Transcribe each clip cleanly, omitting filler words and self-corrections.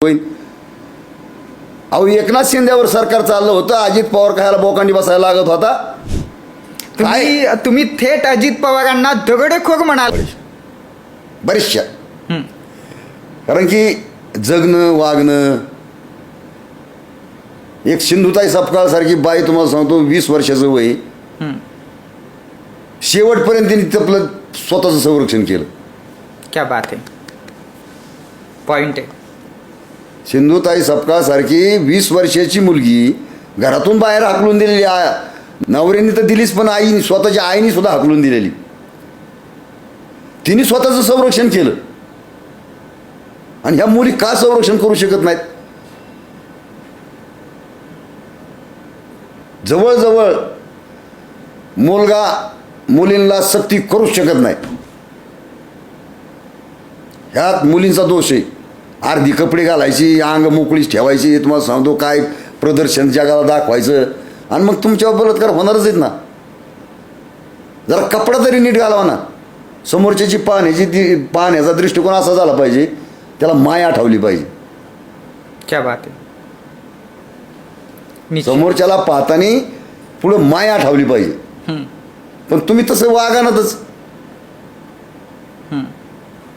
होईल. अहो एकनाथ शिंदेवर सरकार चाललं होतं, अजित पवार खायला बोकांडी बसायला लागत होता. तुम्ही थेट अजित पवारांना दगडेखोर म्हणाल. बरेचशा. कारण की जगणं वागणं, एक सिंधुताई सपकाळ सारखी बाई तुम्हाला सांगतो 20 वर्षाचं वय, शेवटपर्यंत तिने आपलं स्वतःचं संरक्षण केलं. क्या बात आहे, पॉइंट आहे. सिंधुताई सपकाळ सारखी 20 वर्षाची मुलगी घरातून बाहेर हाकलून दिलेली, नवऱ्याने तर दिलीच पण आईने, स्वतःच्या आईने सुद्धा हाकलून दिलेली. तिने स्वतःचं संरक्षण केलं. आणि ह्या मुली का संरक्षण करू शकत नाहीत? जवळजवळ मुलगा मुलींना सक्ती करूच शकत नाही. ह्यात मुलींचा दोष आहे. अर्धी कपडे घालायची, अंग मोकळीच ठेवायची, तुम्हाला सांगतो काय प्रदर्शन जगाला दाखवायचं, आणि मग तुमच्यावर बलात्कार होणारच आहेत ना. जरा कपडा तरी नीट घालावा ना. समोरच्याची पाहण्याचा दृष्टिकोन असा झाला पाहिजे, त्याला माया आठवली पाहिजे. क्या बात आहे. समोरच्याला पाहताना पुढं माया आठवली पाहिजे. पण तुम्ही तसं वागानातच.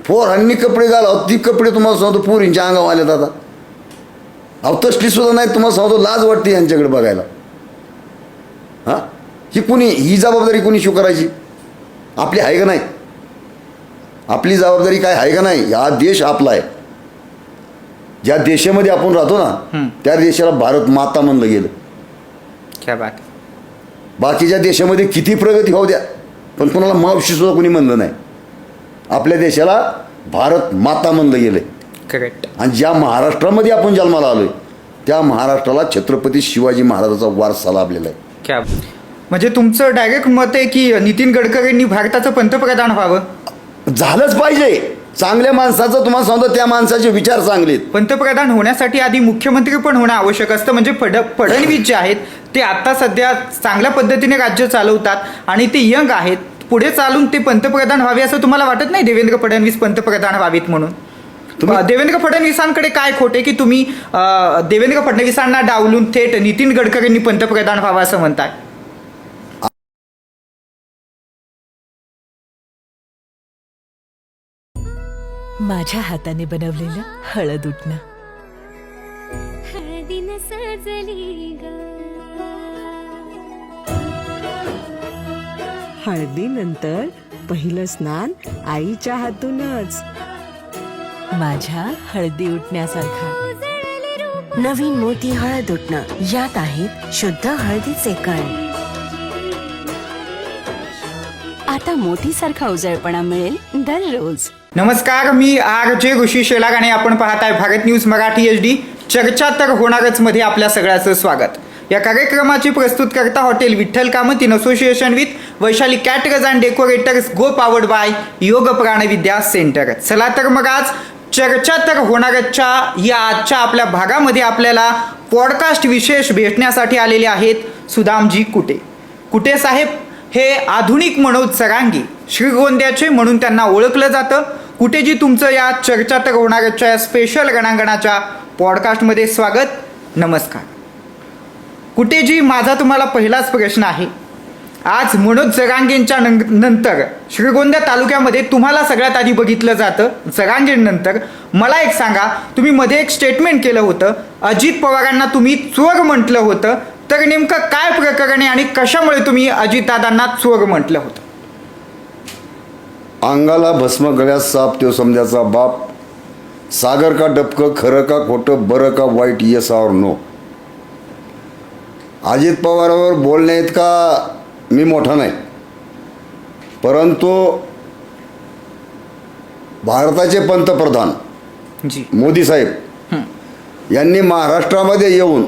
पोरांनी कपडे घालावं, ती कपडे तुम्हाला सांगतो पोरींच्या अंगावर आले आता. अहो तसली सुद्धा नाही, तुम्हाला सांगतो लाज वाटते यांच्याकडे बघायला. हां, ही जबाबदारी कुणी स्वीकारायची? आपली आहे का नाही? आपली जबाबदारी काय आहे का नाही? हा देश आपला आहे. ज्या देशामध्ये आपण राहतो ना, त्या देशाला भारत माता म्हणलं गेलं. क्या बात. बाकीच्या देशामध्ये किती प्रगती होऊ द्या, पण कोणाला मावशी सुद्धा कोणी म्हणलं नाही. आपल्या देशाला भारत माता म्हणलं गेलंय. करेक्ट. आणि ज्या महाराष्ट्रामध्ये आपण जन्माला आलोय, त्या महाराष्ट्राला छत्रपती शिवाजी महाराजांचा वारसा लाभलेला आहे. क्या म्हणजे तुमचं डायरेक्ट मत आहे की नितीन गडकरींनी भारताचं पंतप्रधान व्हावं? झालंच पाहिजे. चांगल्या माणसाचं तुम्हाला सांगतो, त्या माणसाचे विचार चांगले आहेत. पंतप्रधान होण्यासाठी आधी मुख्यमंत्री पण होणं आवश्यक असतं. म्हणजे फडणवीस जे आहेत ते आता सध्या चांगल्या पद्धतीने राज्य चालवतात आणि ते यंग आहेत. पुढे चालून ते पंतप्रधान व्हावे असं तुम्हाला वाटत नाही? देवेंद्र फडणवीस पंतप्रधान व्हावेत म्हणून? देवेंद्र फडणवीसांकडे काय खोटे की तुम्ही देवेंद्र फडणवीसांना डावलून थेट नितीन गडकरींनी पंतप्रधान व्हावं असं म्हणताय? माझ्या हाताने बनवलेलं हळद उठणं. हळदीनं सजली ग, हळदीनंतर पहिलं स्नान आईच्या हातूनच. माझ्या हळदी उठण्यासारखा. नवीन मोती हळद उठणं, यात आहेत शुद्ध हळदीचे कण. आता मोतीसारखा उजळपणा मिळेल दररोज. नमस्कार, मी RJ ऋषी शेलार आणि आपण पाहताय भारत न्यूज मराठी HD. चर्चा तर होणारच मध्ये आपल्या सगळ्याचं स्वागत. या कार्यक्रमाची प्रस्तुतकर्ता hotel Vitthal Kamat in association with Vaishali caterers and decorators, co powered by Yog Pranavidya centre. चला तर मग आज चर्चा तर होणारच्या या आजच्या आपल्या भागामध्ये आपल्याला पॉडकास्ट विशेष भेटण्यासाठी आलेले आहेत सुदामजी कुटे. कुटे साहेब हे आधुनिक मनोज सरांगी, श्रीगोंद्याचे म्हणून त्यांना ओळखलं जातं. कुटेजी, तुमचं या चर्चा तर होणारच्या स्पेशल गणांगणाच्या पॉडकास्टमध्ये स्वागत. नमस्कार कुटेजी. माझा तुम्हाला पहिलाच प्रश्न आहे. आज मनोज जरांगेंच्या नंतर श्रीगोंदा तालुक्यामध्ये तुम्हाला सगळ्यात आधी बघितलं जातं. जरांगेंनंतर मला एक सांगा, तुम्ही मध्ये एक स्टेटमेंट केलं होतं, अजित पवारांना तुम्ही चोर म्हटलं होतं, तर नेमकं काय प्रकरण आहे आणि कशामुळे तुम्ही अजितदादांना चोर म्हटलं होतं? अंगाला भस्म गळ्यात साप त्यो समजाचा बाप, सागर का डबकं, खरं का खोटं, बरं का वाईट, येस और नो. अजित पवारावर बोलणे इतका मी मोठा नाही, परंतु भारताचे पंतप्रधान जी मोदी साहेब यांनी महाराष्ट्रामध्ये येऊन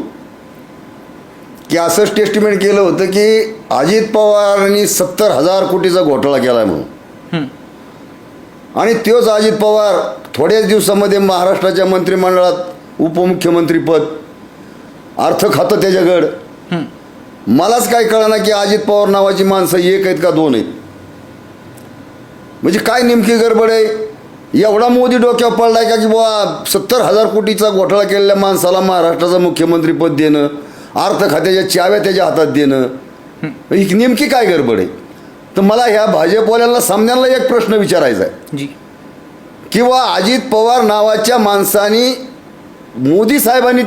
की असं स्टेटमेंट केलं होतं की अजित पवारांनी 70,000 कोटीचा घोटाळा केला आहे म्हणून. आणि तोच अजित पवार थोड्याच दिवसामध्ये महाराष्ट्राच्या मंत्रिमंडळात उपमुख्यमंत्रीपद, अर्थ खातं त्याच्याकडं. मलाच काय कळना की अजित पवार नावाची माणसं एक आहेत का दोन आहेत? म्हणजे काय नेमकी गडबड आहे? एवढा मोदी डोक्यावर पडलाय का की बुवा 70,000 कोटीचा घोटाळा केलेल्या माणसाला महाराष्ट्राचं मुख्यमंत्रीपद देणं, अर्थ खात्याच्या चाव्या त्याच्या हातात देणं, ही नेमकी काय गडबड आहे? तर मला ह्या भाजपवाल्यांना सामन्यांना एक प्रश्न विचारायचा आहे जी किंवा अजित पवार नावाच्या माणसाने मोदी साहेबांनी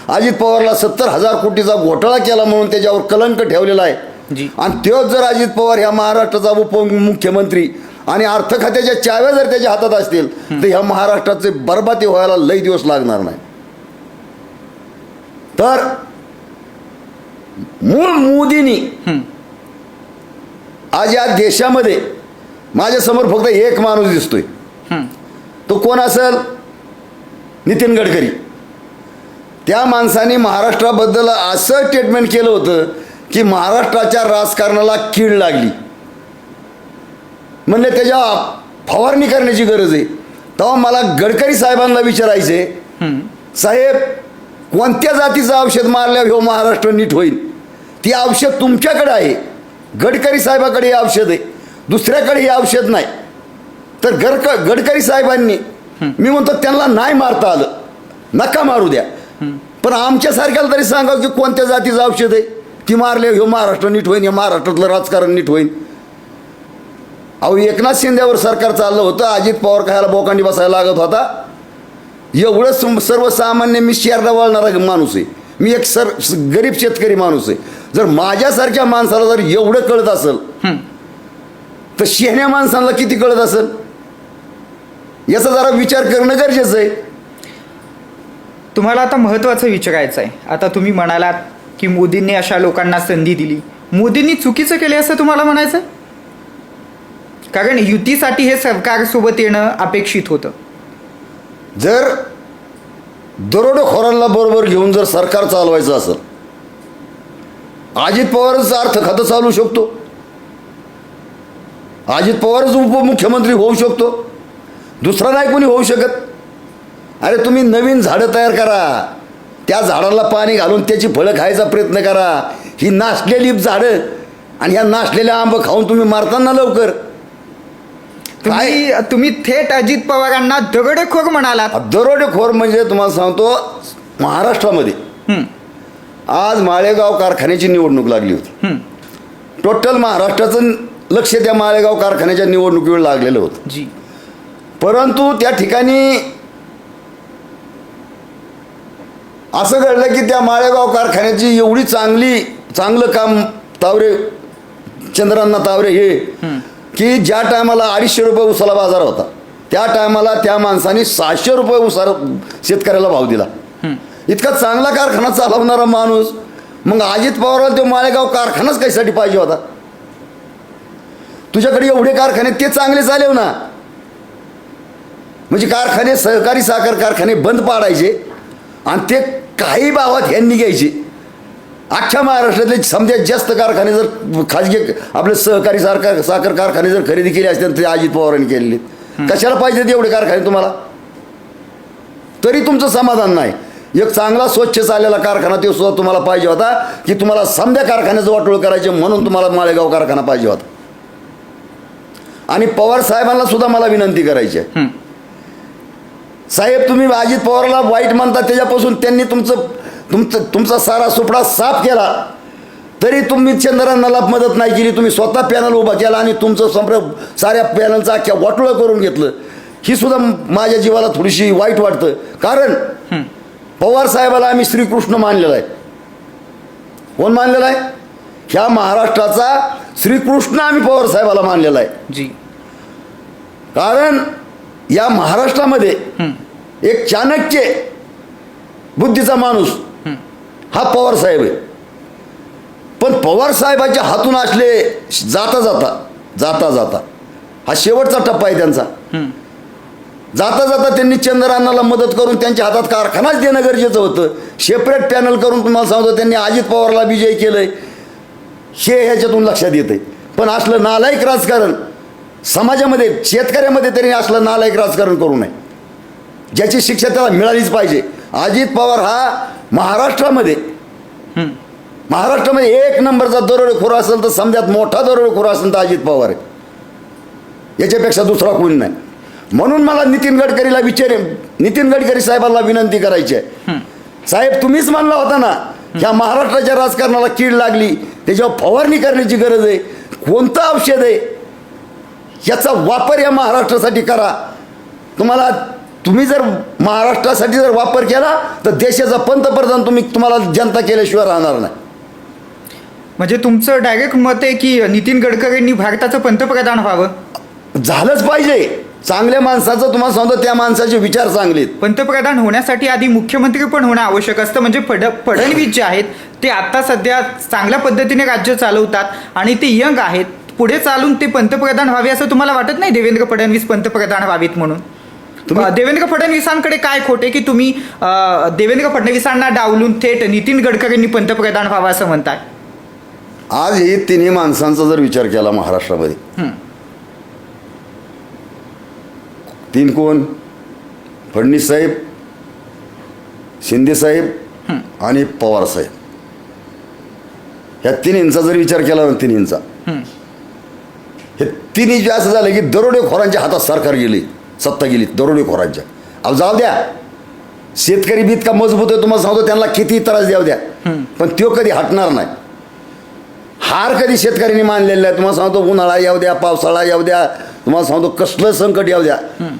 अजित पवारला 70,000 कोटीचा घोटाळा केला म्हणून त्याच्यावर कलंक ठेवलेला आहे. जी. आणि तोच जर अजित पवार ह्या महाराष्ट्राचा उपमुख्यमंत्री आणि अर्थ खात्याच्या चाव्या जर त्याच्या हातात असतील तर ह्या महाराष्ट्राचे बरबादी व्हायला लई दिवस लागणार नाही. तर मूळ मोदींनी आज या देशामध्ये माझ्यासमोर फक्त एक माणूस दिसतोय. तो कोण असेल? नितीन गडकरी. त्या माणसाने महाराष्ट्राबद्दल असं स्टेटमेंट केलं होतं की महाराष्ट्राच्या राजकारणाला कीड लागली, म्हणले त्याच्या फवारणी करण्याची गरज आहे. तेव्हा मला गडकरी साहेबांना विचारायचे, साहेब कोणत्या जातीचं औषध मारल्यावर हो महाराष्ट्र नीट होईल? ती औषध तुमच्याकडे आहे, गडकरी साहेबाकडे हे औषध आहे, दुसऱ्याकडे हे औषध नाही. तर गडकरी साहेबांनी, मी म्हणतो त्यांना नाही मारता आलं, नका मारू द्या, पण आमच्यासारख्याला तरी सांगा की कोणत्या जातीचं औषध आहे, ती मारल्यावर हो महाराष्ट्र नीट होईल, या महाराष्ट्रातलं राजकारण नीट होईल. अहो एकनाथ शिंदेवर सरकार चाललं होतं, अजित पवार खायला बोकांडी बसायला लागत होता. एवढं सर्वसामान्य मी शेरडा वळणारा माणूस आहे, मी एक गरीब शेतकरी माणूस आहे. जर माझ्यासारख्या माणसाला जर एवढं कळत असेल तर शहाण्या माणसाला किती कळत असेल याचा जरा विचार करणं गरजेचं आहे. तुम्हाला आता महत्त्वाचं विचारायचं आहे. आता तुम्ही म्हणालात की मोदींनी अशा लोकांना संधी दिली, मोदींनी चुकीचं केले असं तुम्हाला म्हणायचं? कारण युतीसाठी हे सरकारसोबत येणं अपेक्षित होतं. जर दरोडेखोरांना बरोबर घेऊन जर सरकार चालवायचं असेल, अजित पवारच अर्थ खातं चालू शकतो, अजित पवारच उपमुख्यमंत्री होऊ शकतो, दुसरा नाही कोणी होऊ शकत. अरे तुम्ही नवीन झाडं तयार करा, त्या झाडाला पाणी घालून त्याची फळं खायचा प्रयत्न करा. ही नासलेली झाडं आणि ह्या नासलेल्या आंब खाऊन तुम्ही मारताना लवकर. तुम्ही थेट अजित पवारांना दरोडेखोर म्हणालात. दरोडेखोर म्हणजे तुम्हाला सांगतो, महाराष्ट्रामध्ये आज माळेगाव कारखान्याची निवडणूक लागली होती. टोटल महाराष्ट्राचं लक्ष त्या माळेगाव कारखान्याच्या निवडणुकीवर लागलेलं होतं. जी. परंतु त्या ठिकाणी असं घडलं की त्या माळेगाव कारखान्याची एवढी चांगलं काम तावरे, चंद्रांना तावरे हे, की ज्या टायमाला 250 रुपये उसाला बाजार होता त्या टायमाला त्या माणसाने 700 रुपये उसाला शेतकऱ्याला भाव दिला. इतका चांगला कारखाना चालवणारा माणूस, मग अजित पवारला तो माळेगाव कारखानाच कशासाठी पाहिजे होता? तुझ्याकडे एवढे कारखाने, ते चांगले चालव ना. म्हणजे कारखाने, सहकारी साखर कारखाने बंद पाडायचे आणि ते काही भावात ह्यांनी घ्यायचे. अख्ख्या महाराष्ट्रातले समजा जास्त कारखाने जर खाजगी आपले सहकारी साखर कारखाने जर खरेदी केले असते ते अजित पवारांनी केलेले. कशाला पाहिजे एवढे कारखाने तुम्हाला? तरी तुमचं समाधान नाही. एक चांगला स्वच्छ चाललेला कारखाना तो सुद्धा तुम्हाला पाहिजे होता, की तुम्हाला समजा कारखान्याचं वाटोळ करायचे म्हणून तुम्हाला माळेगाव कारखाना पाहिजे होता. आणि पवार साहेबांना सुद्धा मला विनंती करायची आहे, साहेब तुम्ही अजित पवारला वाईट म्हणता, त्याच्यापासून त्यांनी तुमचा सारा सुपडा साफ केला, तरी तुम्ही चंद्रांना मदत नाही केली. तुम्ही स्वतः पॅनल उभा केला आणि तुमचं साऱ्या पॅनलचा अख्ख्या वाटोळं करून घेतलं. ही सुद्धा माझ्या जीवाला थोडीशी वाईट वाटतं. कारण पवार साहेबाला आम्ही श्रीकृष्ण मानलेला आहे. कोण मानलेला आहे? ह्या महाराष्ट्राचा श्रीकृष्ण आम्ही पवार साहेबाला मानलेला आहे. जी. कारण या महाराष्ट्रामध्ये एक चाणक्य बुद्धीचा माणूस हा पवार साहेब आहे. पण पवार साहेबाच्या हातून असले जाता हा शेवटचा टप्पा आहे त्यांचा. जाता त्यांनी चंद्रांना मदत करून त्यांच्या हातात कारखानाच देणं गरजेचं होतं. सेपरेट पॅनल करून तुम्हाला सांगतो त्यांनी अजित पवारला विजयी केलंय, हे ह्याच्यातून लक्षात येतंय. पण असलं नालायक राजकारण समाजामध्ये, शेतकऱ्यामध्ये तरी असलं नालायक राजकारण करू नये, ज्याची शिक्षा त्याला मिळालीच पाहिजे. अजित पवार हा महाराष्ट्रामध्ये एक नंबरचा दरोडेखोर असेल तर समजात मोठा दरोडेखोर असेल तर अजित पवार आहे, याच्यापेक्षा दुसरा कोणी नाही. म्हणून मला नितीन गडकरी साहेबांना विनंती करायची आहे. साहेब, तुम्हीच म्हणला होता ना, ह्या महाराष्ट्राच्या राजकारणाला कीड लागली, त्याच्यावर फवारणी करण्याची गरज आहे. कोणतं औषध आहे याचा वापर या महाराष्ट्रासाठी करा. तुम्ही जर महाराष्ट्रासाठी जर वापर केला तर देशाचा पंतप्रधान तुम्हाला जनता केल्याशिवाय राहणार नाही. म्हणजे तुमचं डायरेक्ट मत आहे की नितीन गडकरींनी भारताचं पंतप्रधान व्हावं? झालंच पाहिजे. चांगल्या माणसाचं तुम्हाला सांगतो, त्या माणसाचे विचार चांगले आहेत. पंतप्रधान होण्यासाठी आधी मुख्यमंत्री पण होणं आवश्यक असतं. म्हणजे फडणवीस जे आहेत ते आता सध्या चांगल्या पद्धतीने राज्य चालवतात आणि ते यंग आहेत. पुढे चालून ते पंतप्रधान व्हावे असं तुम्हाला वाटत नाही? देवेंद्र फडणवीस पंतप्रधान व्हावेत म्हणून देवेंद्र फडणवीसांकडे काय खोटे की तुम्ही देवेंद्र फडणवीसांना डावलून थेट नितीन गडकरींनी पंतप्रधान व्हावं असं म्हणताय? आज हे तिन्ही माणसांचा जर विचार केला महाराष्ट्रामध्ये, तीन कोण? फडणवीस साहेब, शिंदे साहेब आणि पवार साहेब. ह्या तिन्हींचा जर विचार केला ना, तिन्हींचा हे तिन्ही जे असं झालं की दरोडेखोरांच्या हातात सरकार गेली, सत्ता गेली दरोडेखोरांच्या. अहो जाऊ द्या, शेतकरी बी इतका मजबूत आहे तुम्हाला सांगतो, त्यांना किती त्रास द्याव द्या, पण तो कधी हटणार नाही. हार कधी शेतकऱ्यांनी मानलेला आहे. तुम्हाला सांगतो, उन्हाळा येऊ द्या, पावसाळा येऊ द्या, तुम्हाला सांगतो कसलं संकट येऊ द्या,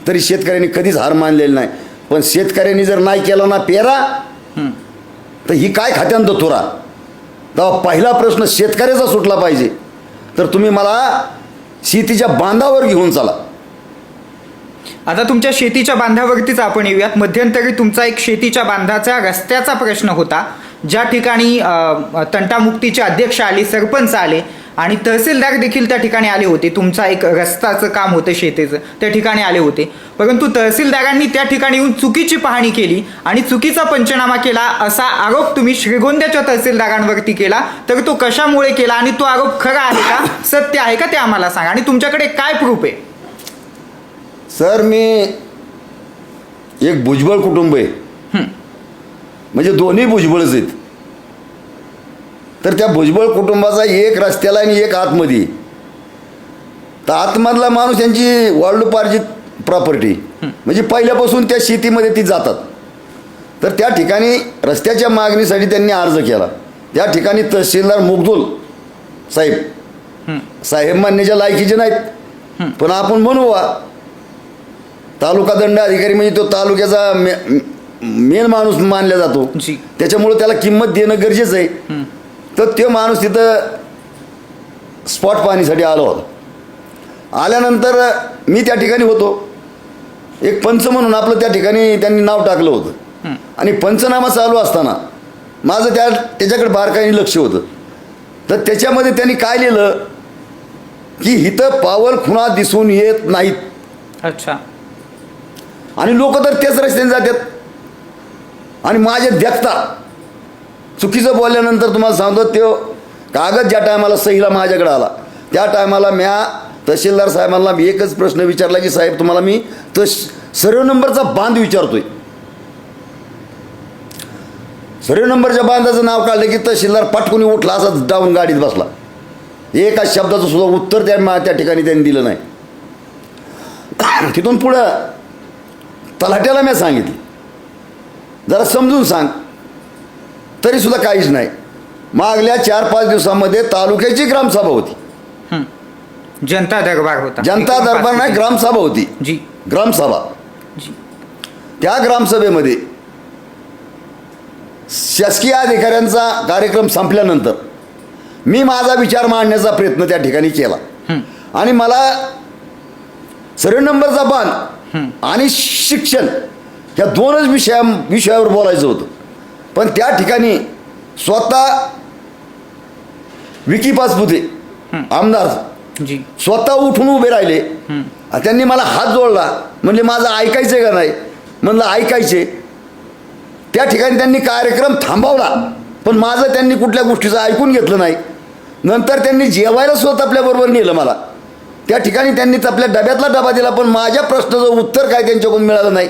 तरी शेतकऱ्यांनी कधीच हार मानलेली नाही. पण शेतकऱ्यांनी जर नाही केलं ना पेरा, तर ही काय खात्यान तुरा. तेव्हा पहिला प्रश्न शेतकऱ्याचा सुटला पाहिजे. तर तुम्ही मला शेतीच्या बांधावर घेऊन चला. आता तुमच्या शेतीच्या बांधावरतीच आपण येऊयात. मध्यंतरी तुमचा एक शेतीच्या बांधाचा रस्त्याचा प्रश्न होता, ज्या ठिकाणी तंटामुक्तीचे अध्यक्ष आले, सरपंच आले आणि तहसीलदार देखील त्या ठिकाणी आले होते. तुमचा एक रस्त्याचं काम होतं शेतीचं, त्या ठिकाणी आले होते. परंतु तहसीलदारांनी त्या ठिकाणी येऊन चुकीची पाहणी केली आणि चुकीचा पंचनामा केला असा आरोप तुम्ही श्रीगोंद्याच्या तहसीलदारांवरती केला. तर तो कशामुळे केला आणि तो आरोप खरा आहे का, सत्य आहे का, ते आम्हाला सांगा. आणि तुमच्याकडे काय प्रूफ आहे? सर, मी एक भुजबळ कुटुंब आहे, म्हणजे दोन्ही भुजबळच आहेत. तर त्या भुजबळ कुटुंबाचा एक रस्त्याला आणि एक आतमध्ये, तर आतमधला माणूस यांची वाढलोपार्जित प्रॉपर्टी, म्हणजे पहिल्यापासून त्या शेतीमध्ये ती जातात. तर त्या ठिकाणी रस्त्याच्या मागणीसाठी त्यांनी अर्ज केला. त्या ठिकाणी तहसीलदार मुग्दुल साहेब मान्याच्या लायकीचे नाहीत, पण आपण म्हणू तालुका दंड अधिकारी, म्हणजे तो तालुक्याचा मेन माणूस मानला जातो, त्याच्यामुळे त्याला किंमत देणं गरजेचं आहे. तर तो माणूस तिथं स्पॉट पाहणीसाठी आला होता. आल्यानंतर मी त्या ठिकाणी होतो. एक पंच म्हणून आपलं त्या ठिकाणी त्यांनी नाव टाकलं होतं आणि पंचनामा चालू असताना माझं त्याच्याकडे बारकाईने लक्ष होतं. तर त्याच्यामध्ये त्यांनी काय लिहिलं की इथं पावल खुणा दिसून येत नाहीत. अच्छा. आणि लोक तर तेच रस्त्याने जातात. आणि माझ्या देखता चुकीचं बोलल्यानंतर तुम्हाला सांगतो, तो कागद ज्या टायमाला सहीला माझ्याकडे आला, त्या टायमाला म्या तहसीलदार साहेबांना मी एकच प्रश्न विचारला की साहेब, तुम्हाला मी तो सर्व नंबरचा बांध विचारतोय. सर्व नंबरच्या बांधाचं नाव काढलं की तहसीलदार पटकुनी उठला, असा जाऊन गाडीत बसला. एका शब्दाचं सुद्धा उत्तर त्या ठिकाणी त्यांनी दिलं नाही. तिथून पुढं तलाट्याला मी सांगितलं, जरा समजून सांग, तरी सुद्धा काहीच नाही. मागल्या 4-5 दिवसामध्ये तालुक्याची ग्रामसभा होती. जनता दरबार होता. जनता दरबार नाही, ग्रामसभा होती. जी. ग्रामसभा. त्या ग्रामसभेमध्ये शासकीय अधिकाऱ्यांचा कार्यक्रम संपल्यानंतर मी माझा विचार मांडण्याचा प्रयत्न त्या ठिकाणी केला. आणि मला सर्व नंबरचा बांध आणि शिक्षण ह्या दोनच विषयावर बोलायचं होतं. पण त्या ठिकाणी स्वतः विकी पाचपुते आमदार स्वतः उठून उभे राहिले. त्यांनी मला हात जोडला, म्हणले माझं ऐकायचंय का नाही. म्हणलं ऐकायचे. त्या ठिकाणी त्यांनी कार्यक्रम थांबवला, पण माझं त्यांनी कुठल्या गोष्टीचं ऐकून घेतलं नाही. नंतर त्यांनी जेवायला स्वतः आपल्याबरोबर नेलं मला. त्या ठिकाणी त्यांनी आपल्या डब्यातला डबा दिला, पण माझ्या प्रश्नाचं उत्तर काय त्यांच्याकडून मिळालं नाही.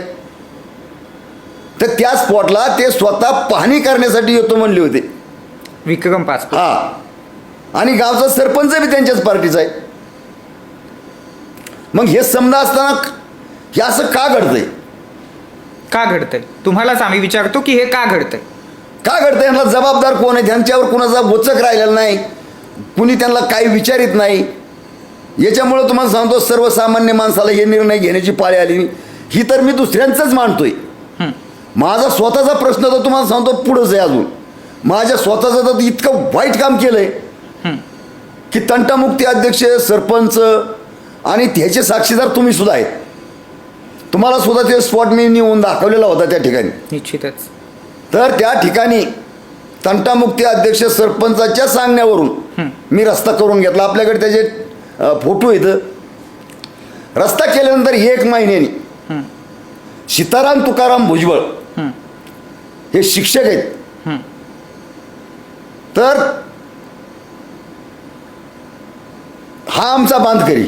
तर त्या स्पॉटला ते स्वतः पाहणी करण्यासाठी येतो म्हणले होते विक्रम पाचपुते. हा, आणि गावचा सरपंच बी त्यांच्याच पार्टीचा आहे. मग हे समजा असताना हे असं का घडतंय? का घडतंय तुम्हालाच आम्ही विचारतो की हे का घडतंय? का घडतंय? यांना जबाबदार कोण आहे? त्यांच्यावर कुणाचा वचक राहिलेला नाही, कुणी त्यांना काही विचारित नाही. याच्यामुळं तुम्हाला सांगतो, सर्वसामान्य माणसाला हे निर्णय घेण्याची पाळी आली. ही तर मी दुसऱ्यांचंच मानतोय. माझा स्वतःचा प्रश्न तर तुम्हाला सांगतो पुढंच आहे. अजून माझ्या स्वतःचं तर इतकं वाईट काम केलंय की तंटामुक्ती अध्यक्ष, सरपंच आणि त्याचे साक्षीदार तुम्ही सुद्धा आहेत. तुम्हाला सुद्धा ते स्पॉट मी नेऊन दाखवलेला होता त्या ठिकाणी. निश्चितच. तर त्या ठिकाणी तंटामुक्ती अध्यक्ष, सरपंचाच्या सांगण्यावरून मी रस्ता करून घेतला. आपल्याकडे त्याचे फोटो येतं. रस्ता केल्यानंतर 1 महिन्यानी सीताराम तुकाराम भुजबळ हे शिक्षक आहेत. तर हा आमचा बांधकरी.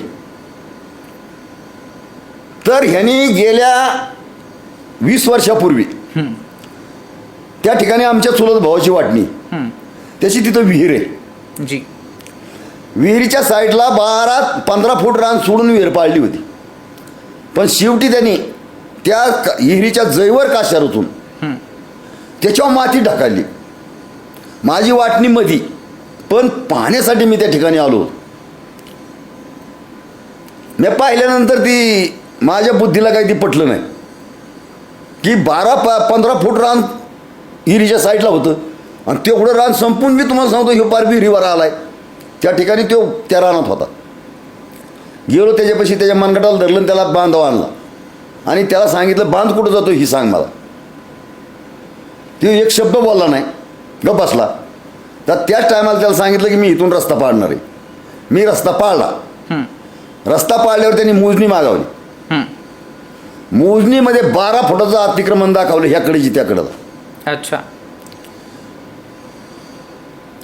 तर ह्यांनी गेल्या 20 वर्षापूर्वी त्या ठिकाणी आमच्या चुलत भावाची वाटणी, त्याची तिथं विहीर आहे. जी. विहिरीच्या साईडला 12-15 फूट रान सोडून विहीर पाळली होती. पण शेवटी त्यांनी त्या विहिरीच्या जैवर काशारातून त्याच्यावर माती ढकलली. माझी वाटणी मधी, पण पाहण्यासाठी मी त्या ठिकाणी आलो. मी पाहिल्यानंतर ती माझ्या बुद्धीला काही ती पटलं नाही की 12-15 फूट रान विहिरीच्या साईडला होतं आणि तेवढं रान संपून मी तुम्हाला सांगतो हे पार विहिरीवर आलाय. त्या ठिकाणी तो त्या रानात होता. गेलो त्याच्यापाशी, त्याच्या मनगटाला धरलं आणि त्याला बांधावा आणला आणि त्याला सांगितलं, बांध कुठं जातो ही सांग मला. ते एक शब्द बोलला नाही, गप बसला. तर त्याच टायमाला त्याला सांगितलं की मी इथून रस्ता पाडणार आहे. मी रस्ता पाळला. रस्ता पाळल्यावर त्यांनी मोजणी मागावली. मोजणीमध्ये 12 फुटाचं अतिक्रमण दाखवलं ह्याकडेची त्याकडं. अच्छा.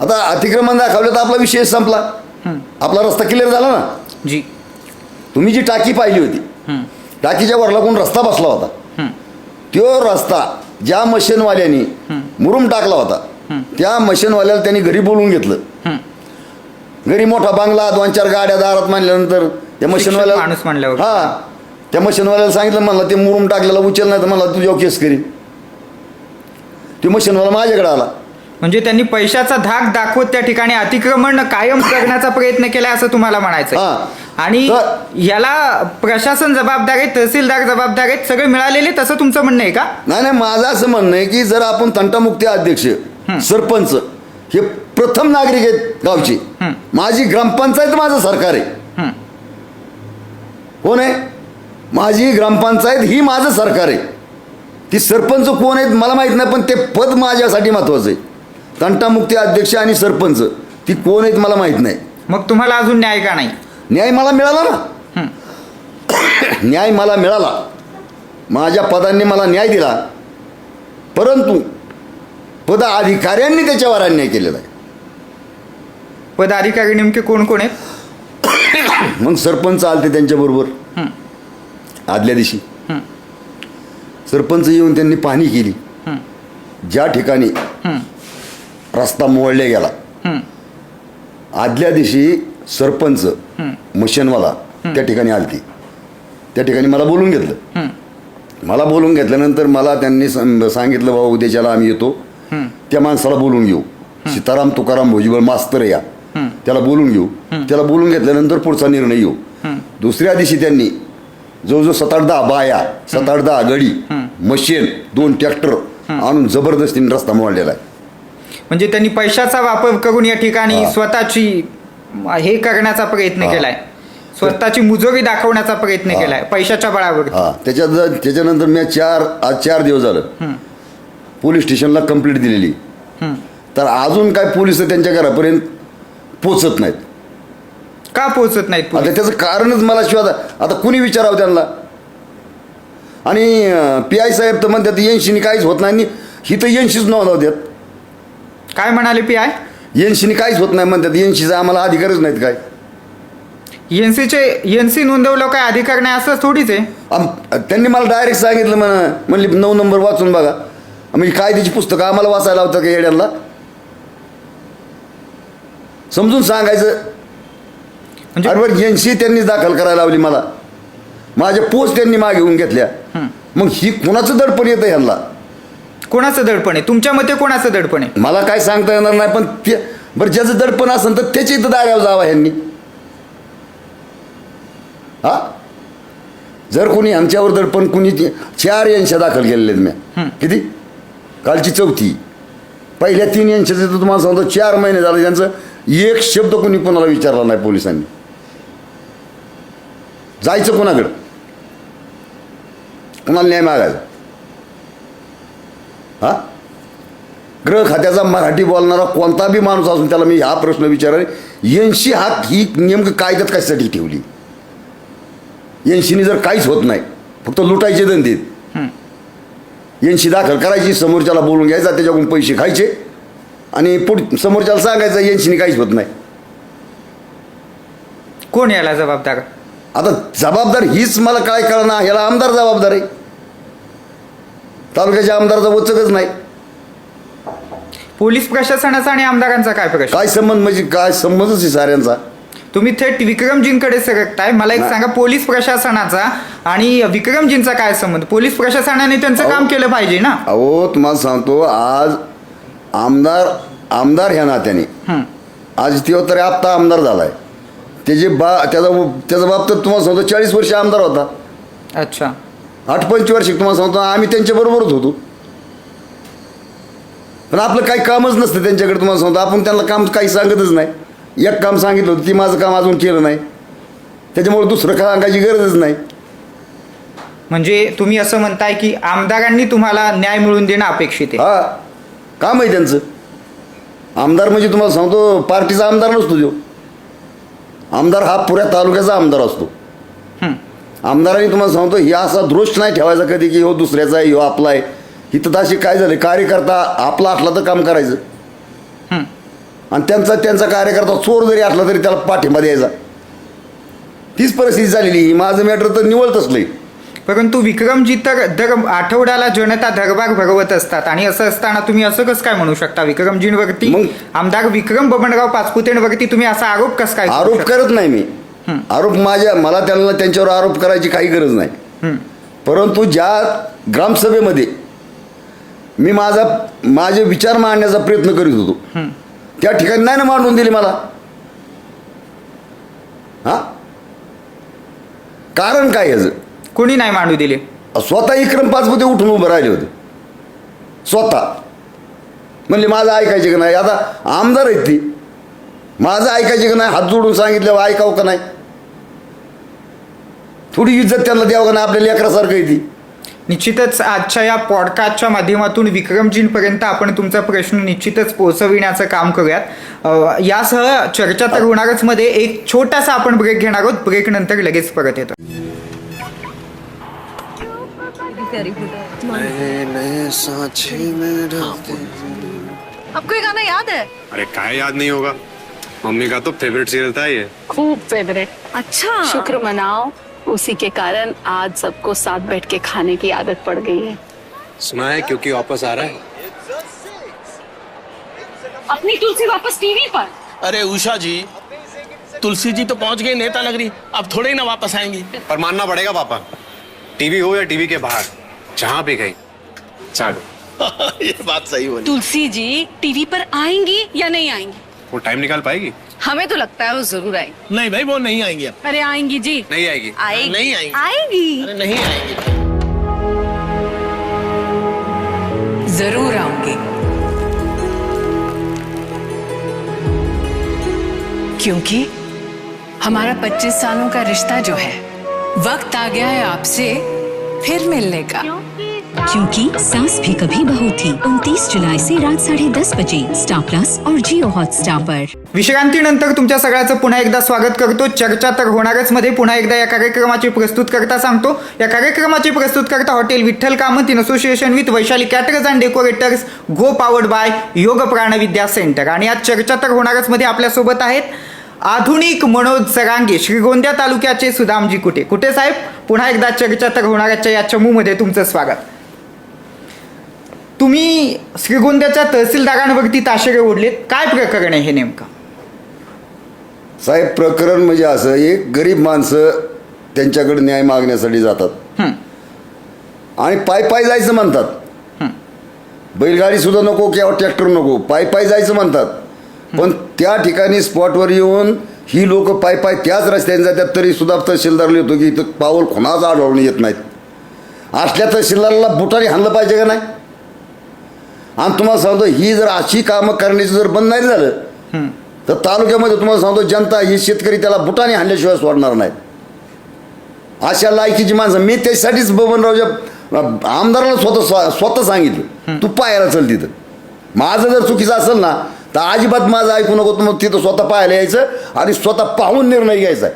आता अतिक्रमण दाखवलं तर आपला विषय संपला, आपला रस्ता क्लिअर झाला ना. जी. तुम्ही जी टाकी पाहिली होती, टाकीच्या वर लागून रस्ता बसला होता. तो रस्ता ज्या मशीनवाल्यानी मुरुम टाकला होता, त्या मशीनवाल्याला त्यांनी घरी बोलवून घेतलं. घरी मोठा बांगला, 2-4 गाड्या दारात मांडल्यानंतर त्या मशीनवाल्याला, माणूस म्हणल्यावर. हा, त्या मशीनवाल्याला सांगितलं, म्हणलं ते मुरुम टाकलेला उचल नाही तर मला तुझ्यावर केस करीन. ते मशीनवाला माझ्याकडे आला. म्हणजे त्यांनी पैशाचा धाक दाखवत त्या ठिकाणी अतिक्रमण कायम करण्याचा प्रयत्न केला असं तुम्हाला म्हणायचं. हा. आणि याला प्रशासन जबाबदार आहे, तहसीलदार जबाबदार आहेत, सगळे मिळालेले, तसं तुमचं म्हणणं आहे का? नाही, माझं असं म्हणणं आहे की जर आपण तंटामुक्ती अध्यक्ष, सरपंच हे प्रथम नागरिक आहेत गावचे. माझी ग्रामपंचायत माझं सरकार आहे. कोण आहे? माझी ग्रामपंचायत ही माझं सरकार आहे. ती सरपंच कोण आहेत मला माहित नाही, पण ते पद माझ्यासाठी महत्वाचं आहे. तंटामुक्ती अध्यक्ष आणि सरपंच ती कोण आहेत मला माहित नाही. मग तुम्हाला अजून न्याय का नाही? न्याय मला मिळाला ना. न्याय मला मिळाला. माझ्या पदांनी मला न्याय दिला, परंतु पदाधिकाऱ्यांनी त्याच्यावर अन्याय केलेला आहे. पदाधिकारी नेमके कोण कोण आहेत? मग सरपंच आलते त्यांच्याबरोबर आदल्या दिवशी. सरपंच येऊन त्यांनी पाहणी केली. ज्या ठिकाणी रस्ता मोडला गेला, आदल्या दिवशी सरपंच, मशीनवाला त्या ठिकाणी आलती. त्या ठिकाणी मला बोलून घेतलं. मला बोलून घेतल्यानंतर मला त्यांनी सांगितलं, बाबा उद्याच्याला आम्ही येतो, त्या माणसाला बोलून घेऊ. सीताराम तुकाराम भुजबळ मास्तर या, त्याला बोलून घेऊ. त्याला बोलून घेतल्यानंतर पुढचा निर्णय घेऊ. दुसऱ्या दिवशी त्यांनी जवळजवळ 7-8-10 बाया, 7-8-10 गडी, मशीन, 2 ट्रॅक्टर आणून जबरदस्तीने रस्ता मोडलेला आहे. म्हणजे त्यांनी पैशाचा वापर करून या ठिकाणी स्वतःची हे करण्याचा प्रयत्न केलाय, स्वतःची मुजोरी दाखवण्याचा प्रयत्न केलाय पैशाच्या बळावर. त्याच्यानंतर मी आज 4 दिवस झालं पोलीस स्टेशनला कंप्लेंट दिलेली. तर अजून काय पोलिस त्यांच्या घरापर्यंत पोचत नाहीत. का पोहोचत नाहीत? आता त्याचं कारणच मला शिवाय आता कुणी विचारावं त्यांना. आणि PI साहेब तर म्हणतात 80 काहीच होत नाही, ही तर 80च नोंदवतात. काय म्हणाले PI? 80 काहीच होत नाही म्हणतात. 80चा आम्हाला अधिकारच नाहीत काय. NC नोंदवलं काय अधिकार नाही असं थोडीच आहे. त्यांनी मला डायरेक्ट सांगितलं, म्हणली 9 नंबर वाचून बघा. म्हणजे काय त्याची पुस्तकं आम्हाला वाचायला होतं का येड्यांना? समजून सांगायचं. बरोबर, NC त्यांनीच दाखल करायला लावली मला. माझ्या पोस्ट त्यांनी मागे घेऊन घेतल्या. मग ही कुणाचं दडपण येतं ह्यांना? कोणाचं दडपण आहे तुमच्या मते? कोणाचं दडपण आहे? मला काय सांगता येणार नाही, पण ते बरं ज्याचं दडपण असेल तर त्याच्या इथं दाऱ्यावर जावा ह्यांनी. हा, जर कोणी आमच्यावर दडपण कुणी 4 यांच्या दाखल केलेले आहेत मी. किती? कालची 4थी. पहिल्या 3 यांच्याचं तर तुम्हाला सांगतो 4 महिने झाले त्यांचं एक शब्द कोणी कोणाला विचारला नाही पोलिसांनी. जायचं कोणाकडं? कोणाला न्याय मागायचा? हा, गृह खात्याचा मराठी बोलणारा कोणता बी माणूस असून त्याला मी हा प्रश्न विचारला, 80 हात ही नेमकं कायद्यात कशासाठी ठेवली? 80नी जर काहीच होत नाही, फक्त लुटायचे धंदेत. 80 दाखल करायची, समोरच्याला बोलून घ्यायचा, त्याच्याकडून पैसे खायचे आणि समोरच्याला सांगायचं 80नी काहीच होत नाही. कोण याला जबाबदार? आता जबाबदार हीच मला काय कळणार. ह्याला आमदार जबाबदार आहे. तालुक्याच्या आमदाराचा वचकच नाही. पोलीस प्रशासनाचा आणि आमदारांचा काय प्रश्न? काय संबंध? म्हणजे काय संबंधच आहे साऱ्यांचा? तुम्ही थेट विक्रमजींकडे सरकताय. मला एक सांगा, पोलीस प्रशासनाचा आणि विक्रमजींचा काय संबंध? पोलीस प्रशासनाने त्यांचं काम केलं पाहिजे ना. अहो, तुम्हाला सांगतो, आज आमदार ह्या नात्याने आज तो तरी आत्ता आमदार झालाय. त्याचा बाप तर तुम्हाला सांगतो 40 वर्ष आमदार होता. अच्छा. 8-5 वर्ष तुम्हाला सांगतो आम्ही त्यांच्याबरोबरच होतो. पण आपलं काही कामच नसतं त्यांच्याकडे. तुम्हाला सांगतो आपण त्यांना काम काही सांगतच नाही. एक काम सांगितलं होतं, ती माझं काम अजून केलं नाही, त्याच्यामुळे दुसरं काय सांगायची गरजच नाही. म्हणजे तुम्ही असं म्हणताय की आमदारांनी तुम्हाला न्याय मिळवून देणं अपेक्षित आहे? हा, काम आहे त्यांचं. आमदार म्हणजे तुम्हाला सांगतो पार्टीचा आमदार नसतो तो. आमदार हा पुऱ्या तालुक्याचा आमदार असतो. आमदारांनी तुम्हाला सांगतो हे असा दृष्ट नाही ठेवायचा कधी की हो दुसऱ्याचा आहे, हो आपला आहे. इथं अशी काय झालं, कार्यकर्ता आपला असला तर काम करायचं आणि त्यांचा कार्यकर्ता चोर जरी असला तरी त्याला पाठिंबा द्यायचा. तीच परिस्थिती झालेली. माझं मॅटर तर निवळतच नाही. परंतु विक्रमजी तर दर आठवड्याला जनता दरबार भरवत असतात आणि असं असताना तुम्ही असं कसं काय म्हणू शकता विक्रमजींवरती? मग? आमदार विक्रम बबनराव पाचपुतेंवरती तुम्ही असा आरोप कसं काय करू आरोप शकता? करत नाही मी. मला त्यांच्यावर आरोप करायची काही गरज नाही. परंतु ज्या ग्रामसभेमध्ये मी माझे विचार मांडण्याचा प्रयत्न करीत होतो त्या ठिकाणी नाही ना मांडून दिली मला. हा, कारण काय याचं? कोणी नाही मांडू दिले? स्वतः विक्रम पाचपुते उठून उभं राहिले होते. स्वतः म्हणले माझं ऐकायचे का नाही. आता आमदार आहेत ती, माझं ऐकायचे का नाही? हात जोडून सांगितलं ऐकावं का नाही? थोडी इज्जत त्यांना द्यावं का नाही? आपल्या लेकरासारखं आहे ती. निश्चितच आजच्या या पॉडकास्टच्या माध्यमातून विक्रमजींपर्यंत आपण तुमचा प्रश्न निश्चितच पोहोचविण्याचं काम करूयात. यासह चर्चा तर होणारच मध्ये एक छोटासा आपण ब्रेक घेणार आहोत. ब्रेक नंतर लगेच परत येतो. आपको ये गाना याद है? अरे काय याद नहीं होगा, मम्मी का तो फेवरेट सीरियल था ये. खूब फेवरेट. अच्छा, शुक्र मनाओ, उसी के कारण आज सबको साथ बैठ के खाने की आदत पड़ गई है. सुना है क्योंकि वापस आ रहा है. अपनी तुलसी वापस टीवी पर. अरे उषा जी, तुलसी जी तो पहुंच गई नेता नगरी, अब थोड़े ही ना वापस आएंगी. पर मानना पड़ेगा पापा, टीवी हो या टीवी के बाहर, जहाँ भी गई चालू. ये बात सही बोली. तुलसी जी टीवी पर आएंगी या नहीं आएंगी? वो टाइम निकाल पाएगी? हमें तो लगता है वो जरूर आएगी. नहीं भाई, वो नहीं आएंगी अब. अरे आएंगी जी. नहीं आएगी. आएगी. नहीं आएंगी. आएगी. अरे नहीं आएंगी. जरूर आऊंगी, क्योंकि हमारा 25 सालों का रिश्ता जो है, वक्त आ गया है आपसे फिर मिलने का. क्योंकि सास भी कभी बहू थी 29 जुलाई से रात 10:30 बजे स्टार प्लस और जियो हॉटस्टार पर. विश्रांतीनंतर तुमच्या सगळ्याचं पुन्हा एकदा स्वागत करतो. चर्चा तर होणारच मध्ये पुन्हा एकदा या कार्यक्रमाची प्रस्तुतकर्ता सांगतो. या कार्यक्रमाची प्रस्तुतकर्ता hotel Vitthal Kamat in association with Vaishali caterers and decorators, co powered by Yog Pranavidya centre. आणि आज चर्चा तर होणारच मध्ये आपल्यासोबत आहेत आधुनिक मनोज सरांगे, श्रीगोंद्या तालुक्याचे सुदामजी कुटे. कुटे साहेब, पुन्हा एकदा चर्चा तर होणाऱ्याच्या या चमूमध्ये तुमचं स्वागत. तुम्ही श्रीगोंद्याच्या तहसीलदारांवरती ताशेरे ओढलेत, काय प्रकरण आहे हे नेमकं? साहेब, प्रकरण म्हणजे असं, एक गरीब माणसं त्यांच्याकडे न्याय मागण्यासाठी जातात आणि पायी जायचं म्हणतात. बैलगाडी सुद्धा नको किंवा ट्रॅक्टर नको, पायी जायचं म्हणतात. पण त्या ठिकाणी स्पॉटवर येऊन ही लोक पायी त्याच रस्त्याने जातात, तरी सुद्धा तहसीलदार लिहितो की इथं पाऊल कोणाच आढळून येत नाहीत. असल्या तहसीलदाराला बुटाने हाणलं पाहिजे का नाही? आणि तुम्हाला सांगतो, ही जर अशी कामं करण्याचं जर बंद नाही झालं तर तालुक्यामध्ये तुम्हाला सांगतो, जनता ही शेतकरी त्याला बुटाने हाणल्याशिवाय सोडणार नाहीत. अशा लायकीची माणसं, मी त्यासाठीच बबनरावच्या आमदाराला स्वतः सांगितलं, तू पाहायला चल तिथं. माझं जर चुकीचं असेल ना तर अजिबात माझं ऐकू नको, मग तिथं स्वतः पाहायला यायचं आणि स्वतः पाहून निर्णय घ्यायचा.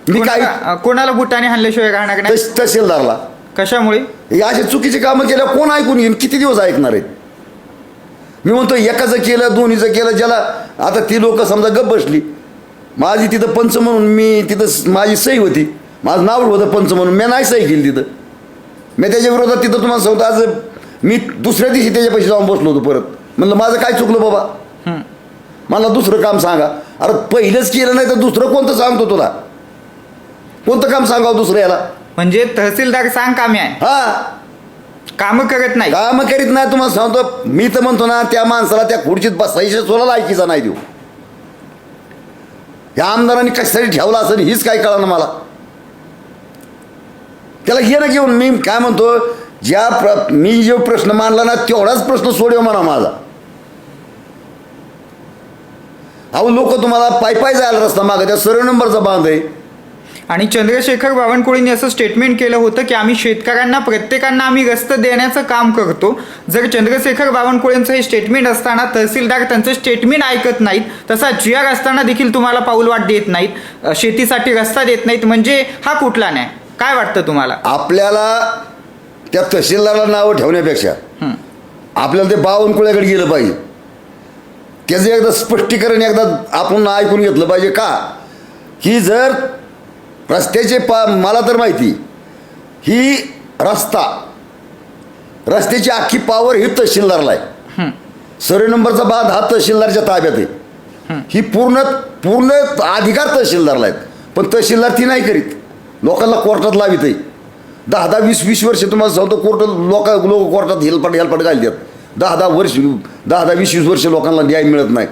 मी काही कोणाला बुटाने हाणल्याशिवाय राहणार नाही. तहसीलदारला कशामुळे? अशी चुकीची कामं केल्यावर कोण ऐकून घेईन? किती दिवस ऐकणार आहेत? मी म्हणतो एकाचं केलं, दोन्हीचं केलं, ज्याला आता ती लोक समजा गप बसली. माझी तिथं पंच म्हणून मी तिथं माझी सही होती, माझं नाव होतं पंच म्हणून, मी नाही सही केली तिथं. मी त्याच्या विरोधात तिथं तुम्हाला सांगतो, आज मी दुसऱ्या दिवशी त्याच्यापाशी जाऊन बसलो होतो परत. म्हणलं माझं काय चुकलं बाबा, मला दुसरं काम सांगा. अरे पहिलंच केलं नाही तर दुसरं कोणतं सांगतो तुला? कोणतं काम सांगावं दुसरं याला? म्हणजे तहसीलदार सांग कामे आहे, हा काम करत नाही. काम करीत नाही. तुम्हाला सांगतो, मी तर म्हणतो ना, त्या माणसाला त्या खुर्चीत बसायच्या सोला लायकीचा नाही देऊ. या आमदारांनी कशासाठी ठेवला असेल हीच काय कळलं मला. त्याला घे ना घेऊन. मी काय म्हणतो, मी जो प्रश्न मांडला ना तेवढाच प्रश्न सोडव म्हणा माझा. अहो लोक तुम्हाला पायी जायला रस्ता मागं, त्या सर्व नंबरचा बांध आहे. आणि चंद्रशेखर बावनकुळेंनी असं स्टेटमेंट केलं होतं की आम्ही शेतकऱ्यांना प्रत्येकांना आम्ही गस्त देण्याचं काम करतो. जर चंद्रशेखर बावनकुळेंचं हे स्टेटमेंट असताना तहसीलदार त्यांचं स्टेटमेंट ऐकत नाहीत, तसा GR असताना देखील तुम्हाला पाऊलवाट देत नाहीत, शेतीसाठी रस्ता देत नाहीत, म्हणजे हा कुठला न्याय? काय वाटतं तुम्हाला? आपल्याला त्या तहसीलदाराला नावं ठेवण्यापेक्षा आपल्याला ते बावनकुळ्याकडे गेलं पाहिजे. त्याचं एकदा स्पष्टीकरण एकदा आपण ऐकून घेतलं पाहिजे का, की जर रस्त्याचे मला तर माहिती ही रस्त्याची अख्खी पावर ही तहसीलदारला आहे. सर्व नंबरचा बांध हा तहसीलदारच्या ताब्यात आहे. ही पूर्ण अधिकार तहसीलदारला आहेत. पण तहसीलदार ती नाही करीत, लोकांना कोर्टात लावित आहे. 10-20 वर्ष तुम्हाला सांगतो लोक कोर्टात हेलपाट घालतात. 10-20 वर्ष लोकांना न्याय मिळत नाही.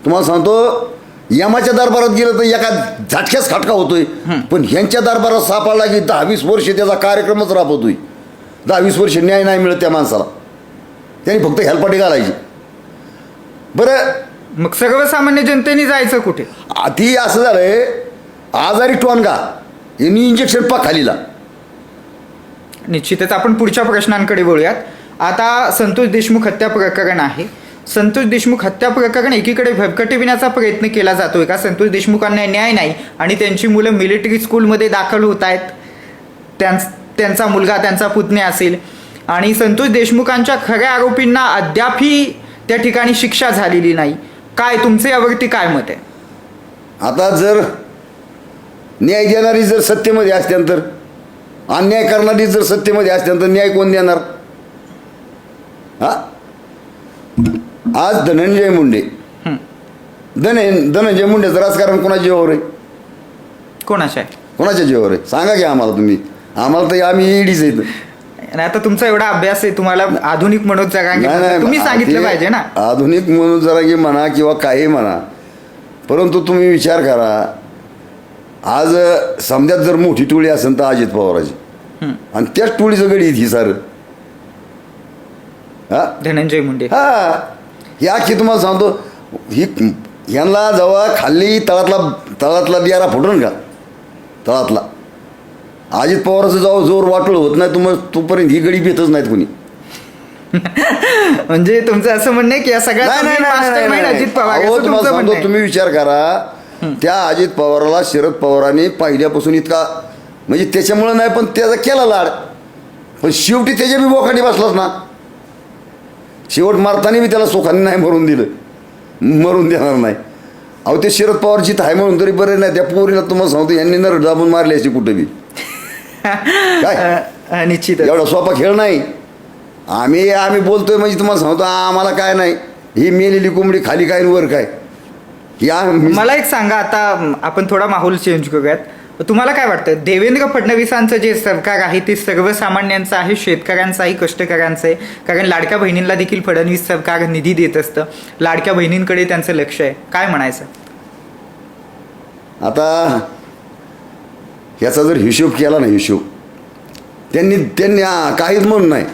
तुम्हाला सांगतो, यमाच्या दरबारात गेलं तर एका झटक्याच खटका होतोय, पण ह्यांच्या दरबारात सापडला की 10-20 वर्ष त्याचा कार्यक्रमच राबवतोय. 10-20 वर्ष न्याय नाही मिळत त्या माणसाला, त्यांनी फक्त हेलपाटी घालायची. बरं, मग सर्वसामान्य जनतेने जायचं कुठे? ती असं झालंय, आजारी टोनगा यांनी इंजेक्शन खालीला. निश्चितच आपण पुढच्या प्रश्नांकडे बोलूयात. आता संतोष देशमुख हत्या प्रकरण आहे. संतोष देशमुख हत्या प्रकरण एकीकडे भरकटविण्याचा प्रयत्न केला जातोय का? संतोष देशमुखांना न्याय नाही आणि त्यांची मुलं मिलिटरी स्कूलमध्ये दाखल होत आहेत, त्यांचा मुलगा त्यांचा पुतण्या असेल, आणि संतोष देशमुखांच्या खऱ्या आरोपींना अद्यापही त्या ठिकाणी शिक्षा झालेली नाही. काय तुमचे यावरती काय मत आहे? आता जर न्याय देणारी जर सत्तेमध्ये असल्यानंतर, अन्याय करणारी जर सत्तेमध्ये असल्यानंतर न्याय कोण देणार? हा, आज धनंजय मुंडे मुंडेचं राजकारण कोणाच्या जीवावर आहे? कोणाच्या जीवावर आहे सांगा की आम्हाला. तुम्ही आम्हाला तर आम्ही ईडीच येत. आता तुमचा एवढा अभ्यास आहे, तुम्हाला आधुनिक मनोज जरांगे तुम्ही सांगितलं पाहिजे ना. आधुनिक मनोज जरांगे म्हणा किंवा काही म्हणा, परंतु तुम्ही विचार करा, आज समजात जर मोठी टोळी असेल तर अजित पवाराची, आणि त्याच टोळीचं गडी ही सारं धनंजय मुंडे. या की तुम्हाला सांगतो, ही यांना जेव्हा खाल्ली तळातला बियारा फुटून का तळातला, अजित पवाराचं जेव्हा जोर वाटलं होत नाही तोपर्यंत ही गडी भेटच नाहीत कोणी. म्हणजे तुमचं असं म्हणणं आहे की या सगळ्या अजित पवार. तुम्ही विचार करा, त्या अजित पवाराला शरद पवारांनी पहिल्यापासून इतका, म्हणजे त्याच्यामुळे नाही पण त्याचा केला लाड, पण शेवटी त्याच्या बी बोखांडी बसलाच ना. शेवट मारताना बी त्याला सुखाने नाही मरून दिलं, मरून देणार नाही. अहो ते शरद पवार जिथं आहे म्हणून तरी बरे नाही, त्या पोरीला तुम्हाला सांगतो यांनी नर दाबून मारली अशी कुठे बी. काय निश्चित एवढा सोपा खेळ नाही. आम्ही बोलतोय म्हणजे तुम्हाला सांगतो आम्हाला काय नाही, ही मेलेली कोंबडी खाली काय वर काय. मला एक सांगा, आता आपण थोडा माहोल चेंज करूयात. तुम्हाला काय वाटतं, देवेंद्र फडणवीसांचं जे सरकार आहे ते सर्वसामान्यांचं आहे, शेतकऱ्यांचं कष्टकऱ्यांचं आहे? कारण लाडक्या बहिणींना देखील फडणवीस सरकार निधी देत असतं, लाडक्या बहिणींकडे त्यांचं लक्ष आहे, काय म्हणायचं? आता याचा जर हिशोब केला ना, हिशोब त्यांनी काहीच म्हणून नाही,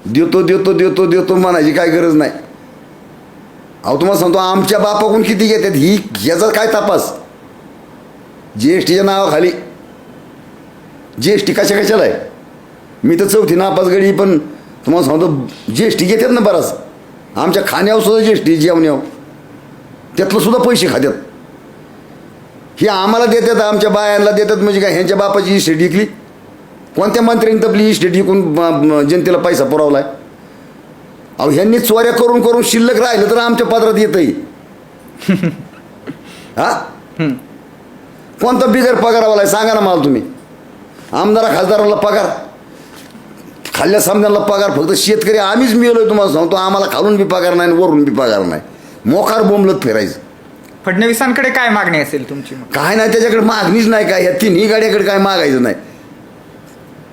देतो देतो देतो देतो म्हणायची काय गरज नाही. अहो तुम्हाला सांगतो, आमच्या बापाकडून किती घेतात ही, याचा काय तपास? GSTच्या नावाखाली GST कशाला आहे? मी तर चौथी नापास गडी, पण तुम्हाला सांगतो GST घेतात ना बराच. आमच्या खाण्यावर सुद्धा GST, जेवण्यावर त्यातलं सुद्धा पैसे खात्यात. ही आम्हाला देतात, आमच्या बायांना देतात, म्हणजे काय ह्यांच्या बापाची इस्टेट विकली? कोणत्या मंत्र्यांनी तपली इस्टेट विकून जनतेला पैसा पुरवलाय? अहो ह्यांनी चोऱ्या करून करून शिल्लक राहिलं तर आमच्या पदरात येतही. हा कोणता बिगर पगारावाला आहे सांगा ना मला तुम्ही? आमदारा खासदाराला पगार, खाल्ल्या समजायला पगार, फक्त शेतकरी आम्हीच मिळलोय. तुम्हाला सांगतो, आम्हाला खालून बी पगार नाही, वरून बी पगार नाही, मोकार बोंबलत फिरायचं. फडणवीसांकडे काय मागणी असेल तुमची? काय नाही, त्याच्याकडे मागणीच नाही. काय ह्या तिन्ही गाड्याकडे काय मागायचं नाही,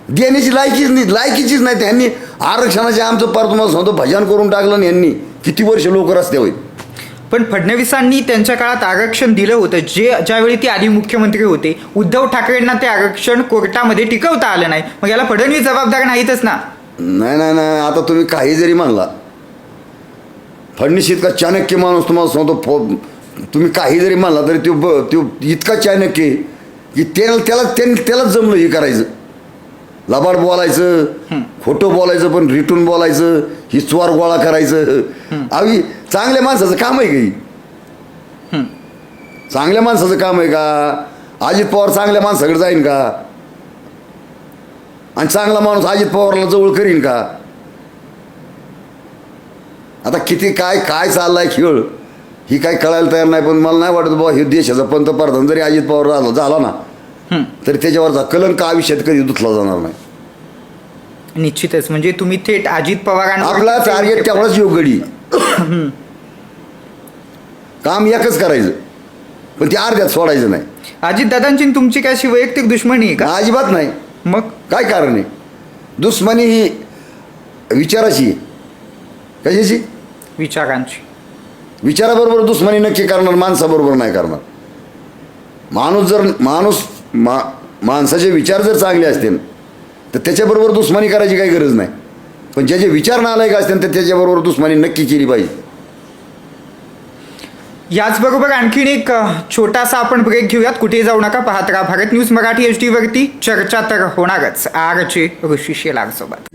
देण्याची लायकीचीच नाही. त्यांनी आरक्षणाचे आमचं पार तुम्हाला सांगतो भजन करून टाकलं ना यांनी. किती वर्ष लोक रस्ते होईल. पण फडणवीसांनी त्यांच्या काळात आरक्षण दिलं होतं, ज्यावेळी ते आधी मुख्यमंत्री होते. उद्धव ठाकरेंना ते आरक्षण कोर्टामध्ये टिकवता आलं नाही, मग याला फडणवीस जबाबदार नाहीतच ना? नाही नाही नाही, आता तुम्ही काही जरी म्हणला, फडणवीस इतका चाणक्य माणूस तुम्हाला सांगतो, तुम्ही काही जरी म्हणला तरी तो इतका चाणक्य आहे की त्याला जमलं हे करायचं. लबाड बोलायचं, खोटं बोलायचं, पण रिटून बोलायचं, ही चोर गोळा करायचं. अवी चांगल्या माणसाचं काम आहे का? चांगल्या माणसाचं काम आहे का? अजित पवार चांगल्या माणसाकडे जाईन का? आणि चांगला माणूस अजित पवारला जवळ करीन का? आता किती काय काय चाललाय खेळ ही काय कळायला तयार नाही. पण मला नाही वाटत बाबा हे देशाचा पंतप्रधान जरी अजित पवार झाला ना तरी त्याच्यावरचा कलंक आयुष्यात कधी धुतला जाणार नाही. निश्चितच. म्हणजे तुम्ही थेट अजित पवारांना आपला टार्गेट तेवढाच योगडी, काम एकच करायचं, पण ते अर्ध्यात सोडायचं नाही. अजित दादांची तुमची काय अशी वैयक्तिक दुश्मनी आहे का? अजिबात नाही. मग काय कारण आहे? दुश्मनी ही विचाराची. कशाची? विचारांची. विचाराबरोबर दुश्मनी नक्की करणार, माणसाबरोबर नाही करणार. माणसाचे विचार जर चांगले असतील तर त्याच्याबरोबर दुश्मनी करायची काही गरज नाही. पण ज्याचे विचार नालायक असतील तर त्याच्याबरोबर दुश्मनी नक्की केली पाहिजे. याचबरोबर आणखीन एक छोटासा आपण ब्रेक घेऊयात. कुठेही जाऊ नका, पाहत राहा भारत न्यूज मराठी HD वरती. चर्चा तर होणारच आरचे ऋषी शेलार सोबत.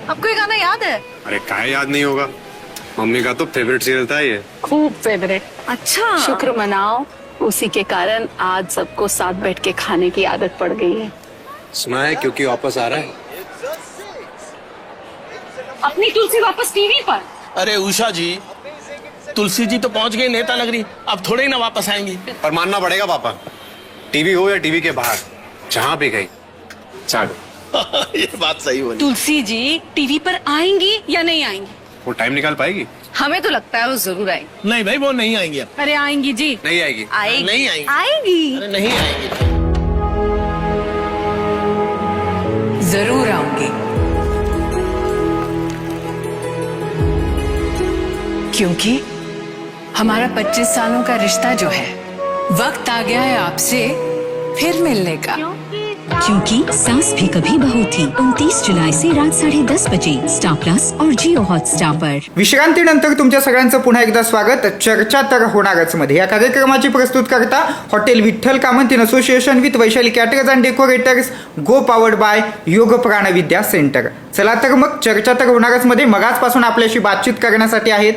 आपको ये गाना याद है? अरे काय याद नहीं होगा, मम्मी का तो फेवरेट सीरियल था ये. खूब फेवरेट. अच्छा, शुक्र मनाओ, उसी के कारण आज सबको साथ बैठ के खाने की आदत पड़ गई है. सुना है क्योंकि वापस आ रहा है. अपनी तुलसी वापस टीवी पर. अरे उषा जी, तुलसी जी तो पहुंच गई नेता नगरी, अब थोड़े ही ना वापस आएंगी. पर मानना पड़ेगा पापा, टीवी हो या टीवी के बाहर, जहाँ भी गई चालू. ये बात सही बोली. तुलसी जी टीवी पर आएंगी या नहीं आएंगी? वो टाइम निकाल पाएगी? हमें तो लगता है वो जरूर आएंगी. नहीं भाई, वो नहीं आएंगी अब. अरे आएंगी जी. नहीं आएगी. आएगी. नहीं आएंगी. आएगी. अरे नहीं आएंगी. जरूर आऊंगी, क्योंकि हमारा 25 सालों का रिश्ता जो है, वक्त आ गया है आपसे फिर मिलने का. क्योंकि सास भी कभी बहू थी 29 जुलाई से रात 10:30 बजे स्टार प्लस और जियो हॉटस्टार पर. विश्रांतीनंतर तुमच्या सगळ्यांचं पुन्हा एकदा स्वागत. चर्चा तर होणारच मध्ये या कार्यक्रमाची प्रस्तुत करता hotel Vitthal Kamat in association with Vaishali caterers and decorators, go powered by Yog Pranavidya centre. चला तर मग चर्चा तर होणारच मध्ये मगाचपासून आपल्याशी बातचीत करण्यासाठी आहेत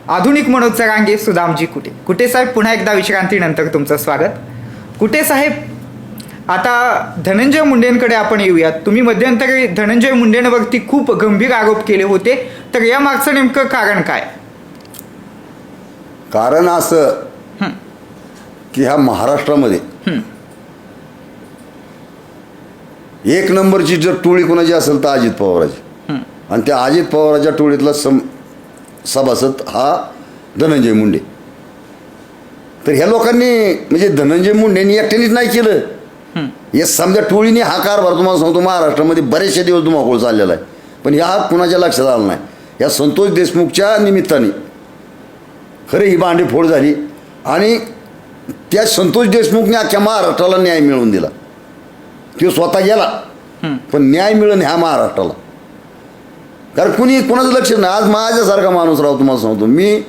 आधुनिक मनोज चरांगे, सुदामजी कुटे. कुटे साहेब, पुन्हा एकदा विश्रांतीनंतर तुमचं स्वागत. कुटे साहेब, आता धनंजय मुंडेंकडे आपण येऊयात. तुम्ही मध्यंतरी धनंजय मुंडेंवरती खूप गंभीर आरोप केले होते, तर या मागचं नेमकं कारण काय? कारण असं की ह्या महाराष्ट्रामध्ये एक नंबरची जर टोळी कोणाची असेल तर अजित पवाराची. आणि त्या अजित पवाराच्या टोळीतला सभासद हा धनंजय मुंडे. तर ह्या लोकांनी म्हणजे धनंजय मुंडेंनी एकट्यानेच नाही केलं, हे समजा टोळीने हा कारभार तुम्हाला सांगतो महाराष्ट्रामध्ये बरेचसे दिवस धुमाकूळ चाललेला आहे. पण ह्या कुणाच्या लक्षात आलं नाही. या संतोष देशमुखच्या निमित्ताने खरं ही भांडीफोड झाली आणि त्या संतोष देशमुखने अख्ख्या महाराष्ट्राला न्याय मिळवून दिला. तो स्वतः गेला पण न्याय मिळून ह्या महाराष्ट्राला. कारण कुणाचं लक्ष नाही. आज माझ्यासारखा माणूस राहतो तुम्हाला सांगतो मी,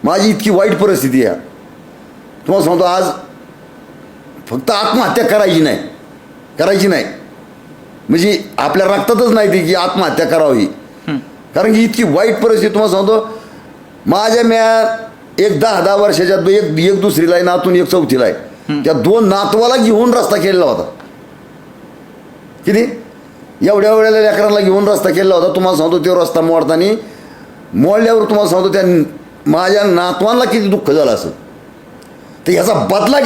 माझी इतकी वाईट परिस्थिती आहे तुम्हाला सांगतो. आज फक्त आत्महत्या करायची नाही म्हणजे आपल्या रक्तातच नाही ती की आत्महत्या करावी. कारण की इतकी वाईट परिस्थिती तुम्हाला सांगतो. माझ्या एक 10 वर्षाच्या एक दुसरीला आहे नातून, एक चौथीला आहे. त्या 2 नातवाला घेऊन रस्ता केलेला होता. किती एवढ्या लेकरांना घेऊन रस्ता केलेला होता. तुम्हाला सांगतो तो रस्ता मोडल्यावर तुम्हाला सांगतो त्या माझ्या नातवांना किती दुःख झालं असं. तर ह्याचा बदला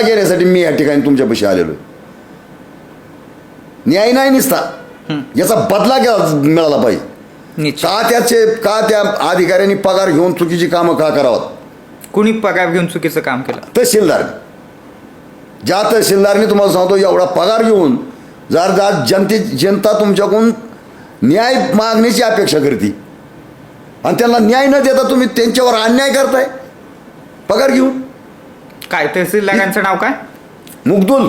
घेण्यासाठी मी या ठिकाणी तुमच्यापाशी आलेलो. न्याय नाही निसता, याचा बदला मिळाला पाहिजे. का त्या अधिकाऱ्यांनी पगार घेऊन चुकीची कामं का करावात? कुणी पगार घेऊन चुकीचं काम केलं? ज्या तहसीलदारने तुम्हाला सांगतो एवढा पगार घेऊन जनता तुमच्याकडून न्याय मागण्याची अपेक्षा करते आणि त्यांना न्याय न देता तुम्ही त्यांच्यावर अन्याय करताय पगार घेऊन. काय तहसीलदारांचं नाव काय? मुग्दुल.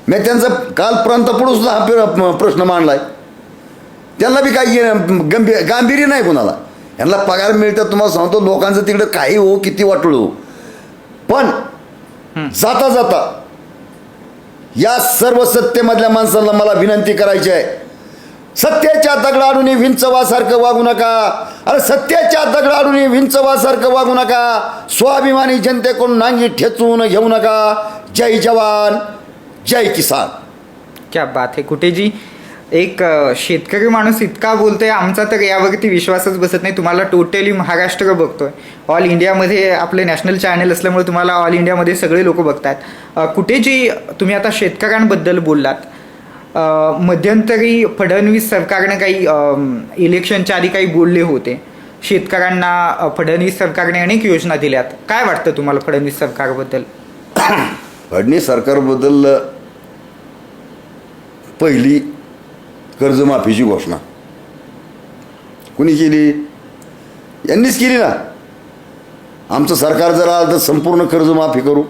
मी त्यांचा काल प्रांतपुढे सुद्धा हा प्रश्न मांडलाय. त्यांना बी काही गांभीर्य नाही कोणाला. यांना पगार मिळतात तुम्हाला सांगतो. लोकांचं तिकडे काही हो किती वाटोळ हो, पण जाता या सर्व सत्तेमधल्या माणसांना मला विनंती करायची आहे, सत्याच्या दगडाडून विंचवासारखं वागू नका. अरे सत्याच्या दगडाडून विंचवासारखं वागू नका. स्वाभिमानी जनतेकडून नांगी ठेचून घेऊ नका. जय जवान जय किसान. क्या बात आहे कुठेजी. एक शेतकरी माणूस इतका बोलतोय, आमचा तर यावरती विश्वासच बसत नाही. तुम्हाला टोटली महाराष्ट्र बघतोय. ऑल इंडियामध्ये आपले नॅशनल चॅनल असल्यामुळे तुम्हाला ऑल इंडियामध्ये सगळे लोक बघतात. कुठेजी तुम्ही आता शेतकऱ्यांबद्दल बोललात. मध्यंतरी फडणवीस सरकारने काही इलेक्शनच्या आधी काही बोलले होते. शेतकऱ्यांना फडणवीस सरकारने अनेक योजना दिल्यात. काय वाटतं तुम्हाला फडणवीस सरकारबद्दल? फडणवीस सरकारबद्दल पहिली कर्जमाफीची घोषणा कुणी केली? यांनीच केली ना. आमचं सरकार जर आलं तर संपूर्ण कर्जमाफी करू.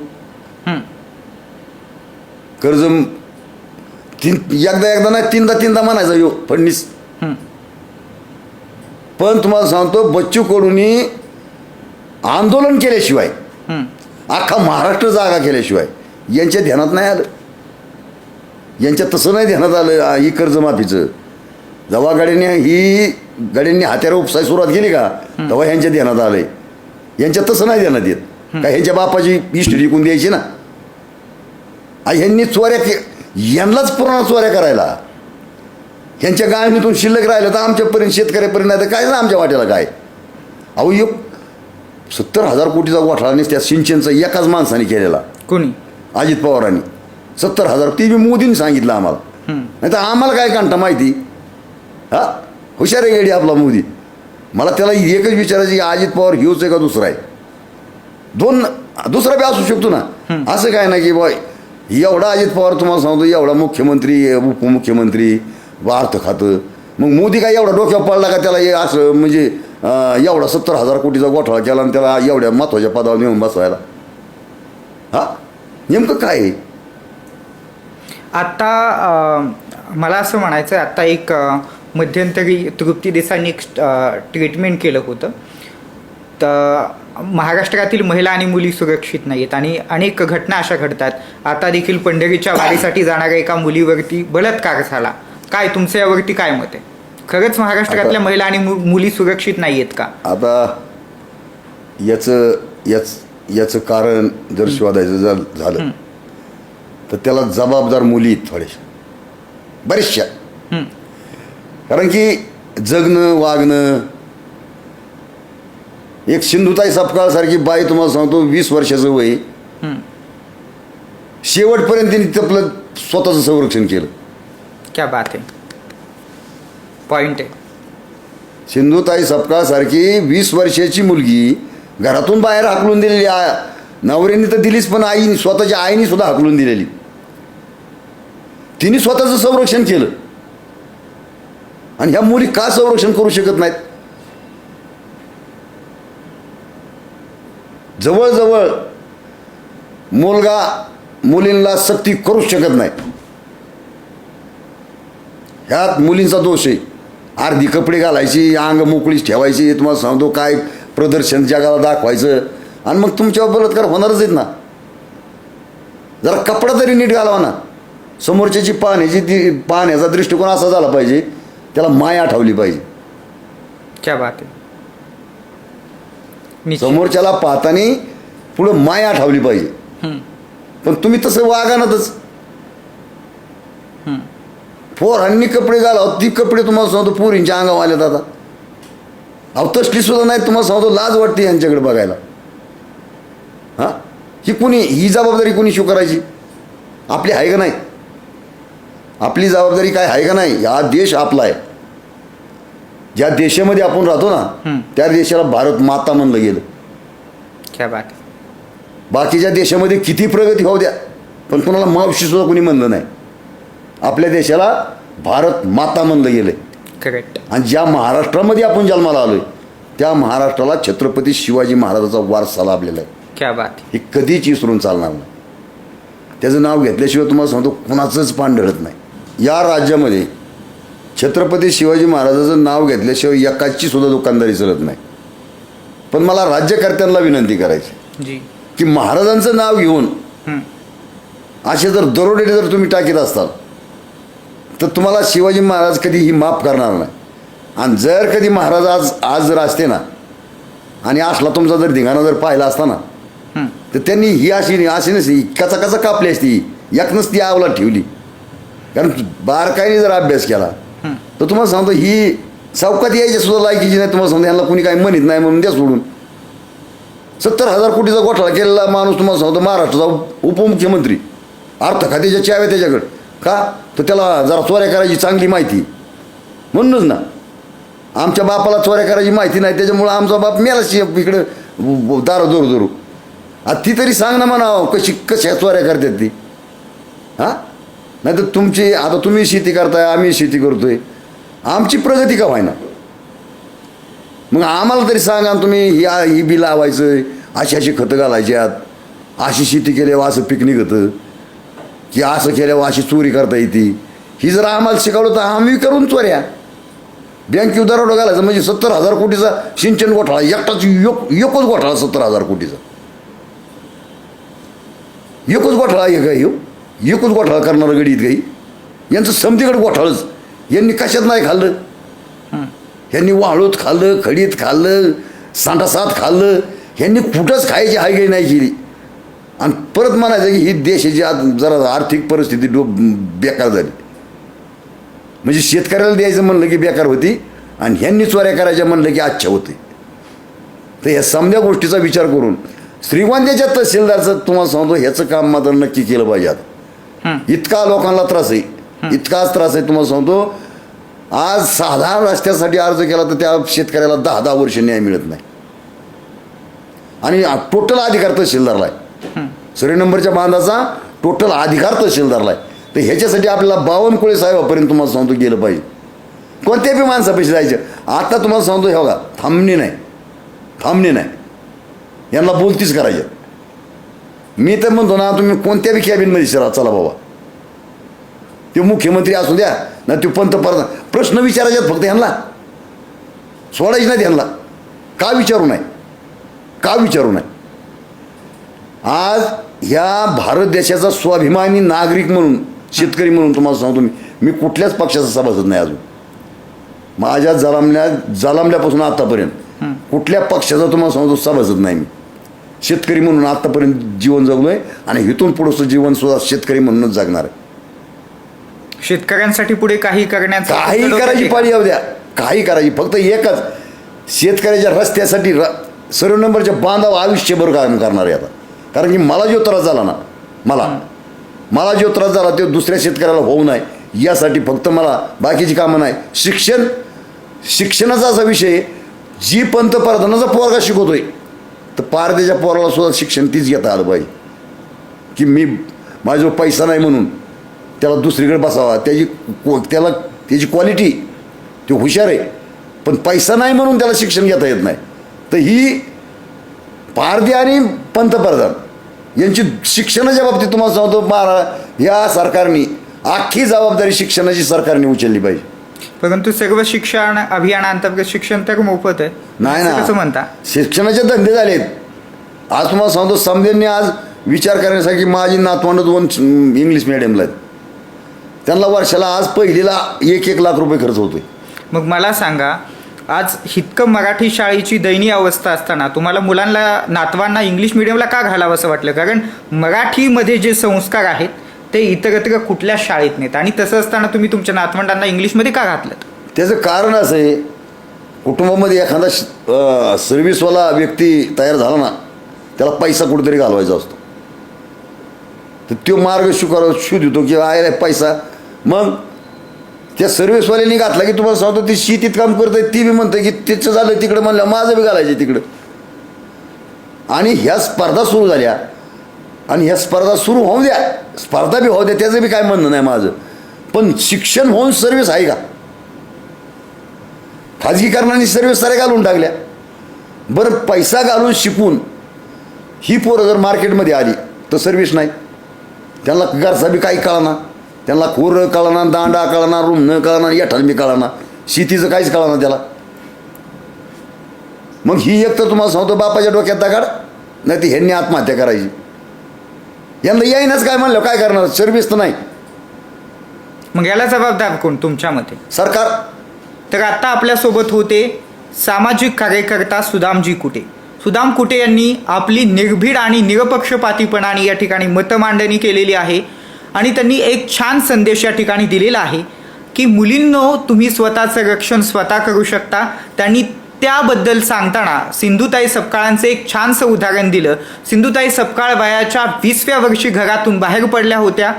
कर्ज एकदा नाही तीनदा म्हणायचा यो फडणवीस. पण तुम्हाला सांगतो बच्चू कडूंनी आंदोलन केल्याशिवाय, अख्खा महाराष्ट्र जागा केल्याशिवाय यांच्या ध्यानात नाही आलं. यांच्या तसं नाही ध्यानात आलं ही कर्जमाफीचं. जेव्हा गाड्यांनी हात्याला उपसाय सुरुवात केली का तेव्हा ह्यांच्या ध्यानात आलंय. यांच्या तसं नाही ध्यानात येत का ह्यांच्या बापाची हिस्ट्री विकून द्यायची ना. ह्यांनी यांनाच पूर्ण चोऱ्या करायला. ह्यांच्या गाळणीतून शिल्लक राहिलं तर आमच्यापर्यंत शेतकऱ्यापर्यंत नाही तर काय ना आमच्या वाट्याला काय. अहो 70,000 कोटीचा घोटाळा नाही त्या सिंचनचा एकाच माणसाने केलेला. कोणी? अजित पवारांनी. 70,000 ते बी मोदींनी सांगितलं आम्हाला. नाही तर आम्हाला काय कांटा माहिती. हुशार आहे गेडी आपला मोदी. मला त्याला एकच विचारायचं की अजित पवार ह्योच आहे का दुसरा आहे? दुसरा बी असू शकतो ना. असं काय नाही की बॉय एवढा अजित पवार तुम्हाला सांगतो एवढा मुख्यमंत्री उपमुख्यमंत्री अर्थ खातं. मग मोदी काय एवढा डोक्यावर पडला का त्याला असं म्हणजे एवढा 70,000 कोटीचा घोटाळा केला आणि त्याला एवढ्या महत्त्वाच्या पदावर नेऊन बसवायला? नेमकं काय आहे? आता मला असं म्हणायचं आहे, आता एक मध्यंतरी तृप्ती देसाईंनी एक ट्रीटमेंट केलं होतं. तर महाराष्ट्रातील महिला आणि मुली सुरक्षित नाही आहेत आणि अनेक घटना अशा घडतात. आता देखील पंढरीच्या वारीसाठी जाणाऱ्या एका मुलीवरती बलात्कार झाला. काय तुमचं यावरती काय मत आहे? खरंच महाराष्ट्रातल्या महिला आणि मुली सुरक्षित नाही आहेत का? आता याचं कारण जर शोधायचं झालं तर त्याला जबाबदार मुली थोड्याशा बऱ्याचशा. कारण की जगणं वागणं. एक सिंधुताई सपकाळ सारखी बाई तुम्हाला सांगतो 20 वर्षाचं वय शेवटपर्यंत त्यांनी आपलं स्वतःचं संरक्षण केलं. क्या बात आहे. पॉइंट आहे. सिंधुताई सपकाळ सारखी 20 वर्षाची मुलगी घरातून बाहेर हाकलून दिलेली नवऱ्याने तर दिलीच, पण आईने, स्वतःच्या आईने सुद्धा हाकलून दिलेली. तिने स्वतःचं संरक्षण केलं आणि ह्या मुली का संरक्षण करू शकत नाहीत? जवळजवळ मुलगा मुलींना सक्ती करूच शकत नाही. ह्यात मुलींचा दोष आहे. अर्धी कपडे घालायची, अंग मोकळीच ठेवायची, तुम्हाला सांगतो काय प्रदर्शन जगाला दाखवायचं, आणि मग तुमच्यावर बलात्कार होणारच आहेत ना. जरा कपडा तरी नीट घालावा ना. समोरच्याची पाहण्याचा दृष्टिकोन असा झाला पाहिजे, त्याला माया आठवली पाहिजे. क्या बात आहे. निश्चित. समोरच्याला पाहताना पुढं माया आठवली पाहिजे. पण तुम्ही तसं वागानातच. पोरांनी कपडे घालावं, ती कपडे तुम्हाला सांगतो पोरींच्या अंगावर आले दादा. अहो तसली सुद्धा नाही, तुम्हाला सांगतो लाज वाटते यांच्याकडे बघायला. हां, ही जबाबदारी कुणी स्वीकारायची? आपली आहे का नाही? आपली जबाबदारी काय आहे का नाही? हा देश आपला आहे. ज्या देशामध्ये आपण राहतो ना, त्या देशाला भारत माता म्हणलं गेलं. क्या बात. बाकीच्या देशामध्ये किती प्रगती होऊ द्या, पण कोणाला मावशी सुद्धा कोणी म्हणलं नाही. आपल्या देशाला भारत माता म्हणलं गेलं. करेक्ट. आणि ज्या महाराष्ट्रामध्ये आपण जन्माला आलोय, त्या महाराष्ट्राला छत्रपती शिवाजी महाराजाचा वारसा लाभलेला आहे. क्या बात. हे कधीच विसरून चालणार नाही. त्याचं नाव घेतल्याशिवाय तुम्हाला सांगतो कुणाचंच पान ढळत नाही. या राज्यामध्ये छत्रपती शिवाजी महाराजाचं नाव घेतल्याशिवाय एकाची सुद्धा दुकानदारी चालत नाही. पण मला राज्यकर्त्यांना विनंती करायची जी की महाराजांचं नाव घेऊन असे जर दरोडे जर तुम्ही टाकीत असताल तर तुम्हाला शिवाजी महाराज कधीही माफ करणार नाही. आणि जर कधी महाराज आज जर असते ना, आणि असला तुमचा जर धिंगाणा जर पाहिला असता ना, तर त्यांनी ही अशी नसती कचा कापली असती, एक नसती आवला ठेवली. कारण बारकाईने जर अभ्यास केला तर तुम्हाला सांगतो ही चौकात यायच्या सुद्धा लायकीची नाही. तुम्हाला सांगतो यांना कोणी काही म्हणत नाही म्हणून द्या सोडून. 70,000 कोटीचा घोटाळा केलेला माणूस तुम्हाला सांगतो महाराष्ट्राचा उपमुख्यमंत्री, अर्थ खात्याच्या चाव्या त्याच्याकडे. का तर त्याला जरा चोऱ्या करायची चांगली माहिती, म्हणूनच ना. आमच्या बापाला चोऱ्या करायची माहिती नाही, त्याच्यामुळं आमचा बाप मेलाच इकडं दारू धरू. आता ती तरी सांग ना म्हणावं कशा चोऱ्या करतात ती. हां, नाही तर आता तुम्ही शेती करताय, आम्ही शेती करतोय, आमची प्रगती का व्हायना? मग आम्हाला तरी सांगा तुम्ही ही बी लावायचं, अशी खतं घालायची आत, अशी शेती केल्यावर असं पिकनिक होतं, की असं केल्यावर अशी चोरी करता येते. ही जर आम्हाला शिकवलं तर आम्ही करून चोऱ्या. बँकेवर दरोडा घालायचं म्हणजे 70,000 कोटीचा सिंचन घोटाळा, एकच घोटाळा 70,000 कोटीचा. एकच घोटाळा आहे का? एकच घोटाळा करणारं गडीत काही यांचं समतीकडे घोटाळच. यांनी कशात नाही खाल्लं, ह्यांनी वाळूत खाल्लं, खडीत खाल्लं, सांडासात खाल्लं, ह्यांनी कुठंच खायची हायगाई नाही केली. आणि परत म्हणायचं की ही देशाची आज जरा आर्थिक परिस्थिती बेकार झाली. म्हणजे शेतकऱ्याला द्यायचं म्हणलं की बेकार होती, आणि ह्यांनी चोऱ्या करायच्या म्हणलं की अच्छा होते. तर ह्या समध्या गोष्टीचा विचार करून श्रीगोंद्याच्या तहसीलदारचं तुम्हाला सांगतो ह्याचं काम मात्र नक्की केलं पाहिजे. आता इतका लोकांना त्रास आहे, इतकाच त्रास आहे तुम्हाला सांगतो. आज साधा रस्त्यासाठी अर्ज केला तर त्या शेतकऱ्याला 10 वर्ष न्याय मिळत नाही. आणि टोटल अधिकार तहसीलदारला आहे. सर्वे नंबरच्या बांधाचा टोटल अधिकार तहसीलदारला आहे. तर ह्याच्यासाठी आपल्याला बावनकुळे साहेबापर्यंत तुम्हाला सांगतो गेलं पाहिजे. कोणत्या बी माणसापेक्षा जायचं. आता तुम्हाला सांगतो हे बघा, थांबणे नाही, यांना बोलतीच करायचे. मी तर म्हणतो ना, तुम्ही कोणत्या बी कॅबिनमध्ये चला बाबा, ते मुख्यमंत्री असू द्या ना, ते पंतप्रधान, प्रश्न विचारायचे फक्त ह्यांना, सोडायचे नाही ह्यांना. का विचारू नाही? आज ह्या भारत देशाचा स्वाभिमानी नागरिक म्हणून, शेतकरी म्हणून तुम्हाला सांगतो मी कुठल्याच पक्षाचा सभासद नाही अजून. माझ्या जन्मल्यापासून आतापर्यंत कुठल्या पक्षाचा तुम्हाला सांगतो सभासद नाही. मी शेतकरी म्हणून आतापर्यंत जीवन जगलोय, आणि इथून पुढचं जीवन सुद्धा शेतकरी म्हणूनच जगणार आहे. शेतकऱ्यांसाठी पुढे काही करायची पाळी येऊ द्या, काही करायची, फक्त एकच, शेतकऱ्याच्या रस्त्यासाठी सर्व नंबरच्या बांधावर आयुष्यभर काम करणार आहे आता. कारण की मला जो त्रास झाला ना, मला जो त्रास झाला तो दुसऱ्या शेतकऱ्याला होऊ नये यासाठी फक्त मला बाकीची कामं नाही. शिक्षणाचा असा विषय, जी पंतप्रधानाचा पोरगा शिकवतोय तर पारदेच्या पोराला सुद्धा शिक्षण तीच घेता आलं पाहिजे की मी माझ्याजवळ पैसा नाही म्हणून त्याला दुसरीकडे बसावा. त्याची क्वालिटी तो हुशार आहे, पण पैसा नाही म्हणून त्याला शिक्षण घेता येत नाही. तर ही पारदे आणि पंतप्रधान यांची शिक्षणाच्या बाबतीत तुम्हाला सांगतो, या सरकारने अख्खी जबाबदारी शिक्षणाची सरकारने उचलली पाहिजे. परंतु सर्व शिक्षण अभियानांतर्गत शिक्षण तर मोफत आहे, नाही असं कसं ना, म्हणता? शिक्षणाचे धंदे झालेत. आज तुम्हाला सांगतो, समजेंनी आज विचार करण्यासाठी माझी नातवंड 2 इंग्लिश मिडियमला आहेत, त्यांना वर्षाला आज पहिलीला 1-1 लाख रुपये खर्च होतोय. मग मला सांगा, आज इतकं मराठी शाळेची दयनीय अवस्था असताना तुम्हाला मुलांना, नातवांना इंग्लिश मिडियमला का घालावं असं वाटलं? कारण मराठीमध्ये जे संस्कार आहेत ते इतरत्र कुठल्या शाळेत नाहीत, आणि तसं असताना तुम्ही तुमच्या नातवंडांना इंग्लिशमध्ये का घातलं? त्याचं कारण असं आहे, कुटुंबामध्ये एखादा सर्व्हिसवाला व्यक्ती तयार झाला ना, त्याला पैसा कुठेतरी घालवायचा असतो. तर तो मार्ग शोधतो की आहे पैसा. मग त्या सर्व्हिसवाल्यांनी घातला की तुम्हाला सांगतो, ती शेतीत काम करत आहे, ती बी म्हणते की तिचं झालं तिकडं, म्हणलं माझं बी घालायचं तिकडं. आणि ह्या स्पर्धा सुरू झाल्या, आणि ह्या स्पर्धा सुरू होऊ द्या, स्पर्धा बी होऊ द्या, त्याचं बी काय म्हणणं नाही माझं. पण शिक्षण होऊन सर्व्हिस आहे का? खाजगीकरणाने सर्व्हिस साऱ्या घालून टाकल्या. बरं, पैसा घालून शिकून ही पोरं जर मार्केटमध्ये आली तर सर्व्हिस नाही. त्यांना घरचा बी काही कळना, त्यांना खोरं कळना, दांडा कळना, रुमणं कळना, येठाल बी कळना, शेतीचं काहीच कळना त्याला. मग ही एक तर तुम्हाला सांगतो बापाच्या डोक्यात दगड, नाही तर ह्यांनी आत्महत्या करायची. यांना येईनच काय म्हणलं, काय करणार? सर्व्हिस तर नाही. मग याला जबाबदार कोण तुमच्या मते? सरकार. तर आता आपल्यासोबत होते सामाजिक कार्यकर्ता सुदामजी कुटे. सुदाम कुटे यांनी आपली निर्भीड आणि निरपक्षपातीपणाने या ठिकाणी मतमांडणी केलेली आहे, आणि त्यांनी एक छान संदेश या ठिकाणी दिलेला आहे की मुलींनो, तुम्ही स्वतःचं रक्षण स्वतः करू शकता. त्यांनी त्याबद्दल सांगताना सिंधुताई सपकाळांचं एक छानसं उदाहरण दिलं. सिंधुताई सपकाळ वयाच्या 20व्या वर्षी घरातून बाहेर पडल्या होत्या,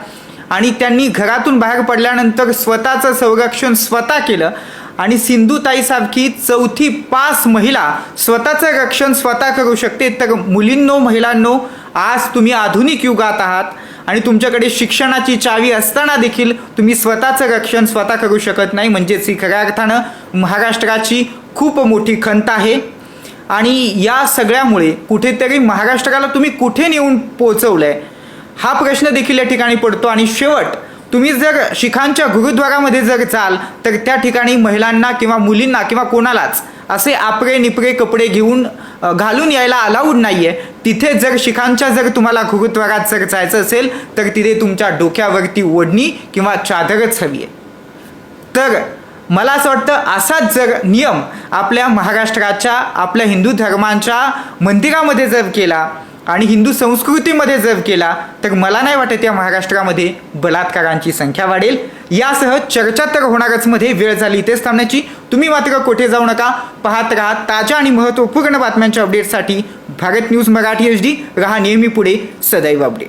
आणि त्यांनी घरातून बाहेर पडल्यानंतर स्वतःचं संरक्षण स्वतः केलं. आणि सिंधुताईसारखी 4थी पास महिला स्वतःचं रक्षण स्वतः करू शकते. तर मुलींनो, महिलांनो, आज तुम्ही आधुनिक युगात आहात, आणि तुमच्याकडे शिक्षणाची चावी असताना देखील तुम्ही स्वतःचं रक्षण स्वतः करू शकत नाही. म्हणजेच ही खऱ्या अर्थानं महाराष्ट्राची खूप मोठी खंत आहे. आणि या सगळ्यामुळे कुठेतरी महाराष्ट्राला तुम्ही कुठे नेऊन पोहोचवलंय हा प्रश्न देखील या ठिकाणी पडतो. आणि शेवट, तुम्ही जर शिखांच्या गुरुद्वारामध्ये जर जाल तर त्या ठिकाणी महिलांना किंवा मुलींना किंवा कोणालाच असे आपरे निपरे कपडे घेऊन घालून यायला अलाउड नाही आहे. तिथे जर शिखांच्या जर तुम्हाला गुरुद्वारात जर जायचं असेल तर तिथे तुमच्या डोक्यावरती ओढणी किंवा चादरच हवी आहे. तर मला असं वाटतं, असाच जर नियम आपल्या महाराष्ट्राच्या, आपल्या हिंदू धर्मांच्या मंदिरामध्ये जर केला आणि हिंदू संस्कृतीमध्ये जर केला तर मला नाही वाटत या महाराष्ट्रामध्ये बलात्कारांची संख्या वाढेल. यासह चर्चा तर होणारच मध्ये वेळ झाली इथेच थांबण्याची. तुम्ही मात्र कुठे जाऊ नका, पाहत राहा ताज्या आणि महत्त्वपूर्ण बातम्यांच्या अपडेटसाठी भारत न्यूज मराठी HD. रहा नेहमी पुढे, सदैव अपडेट.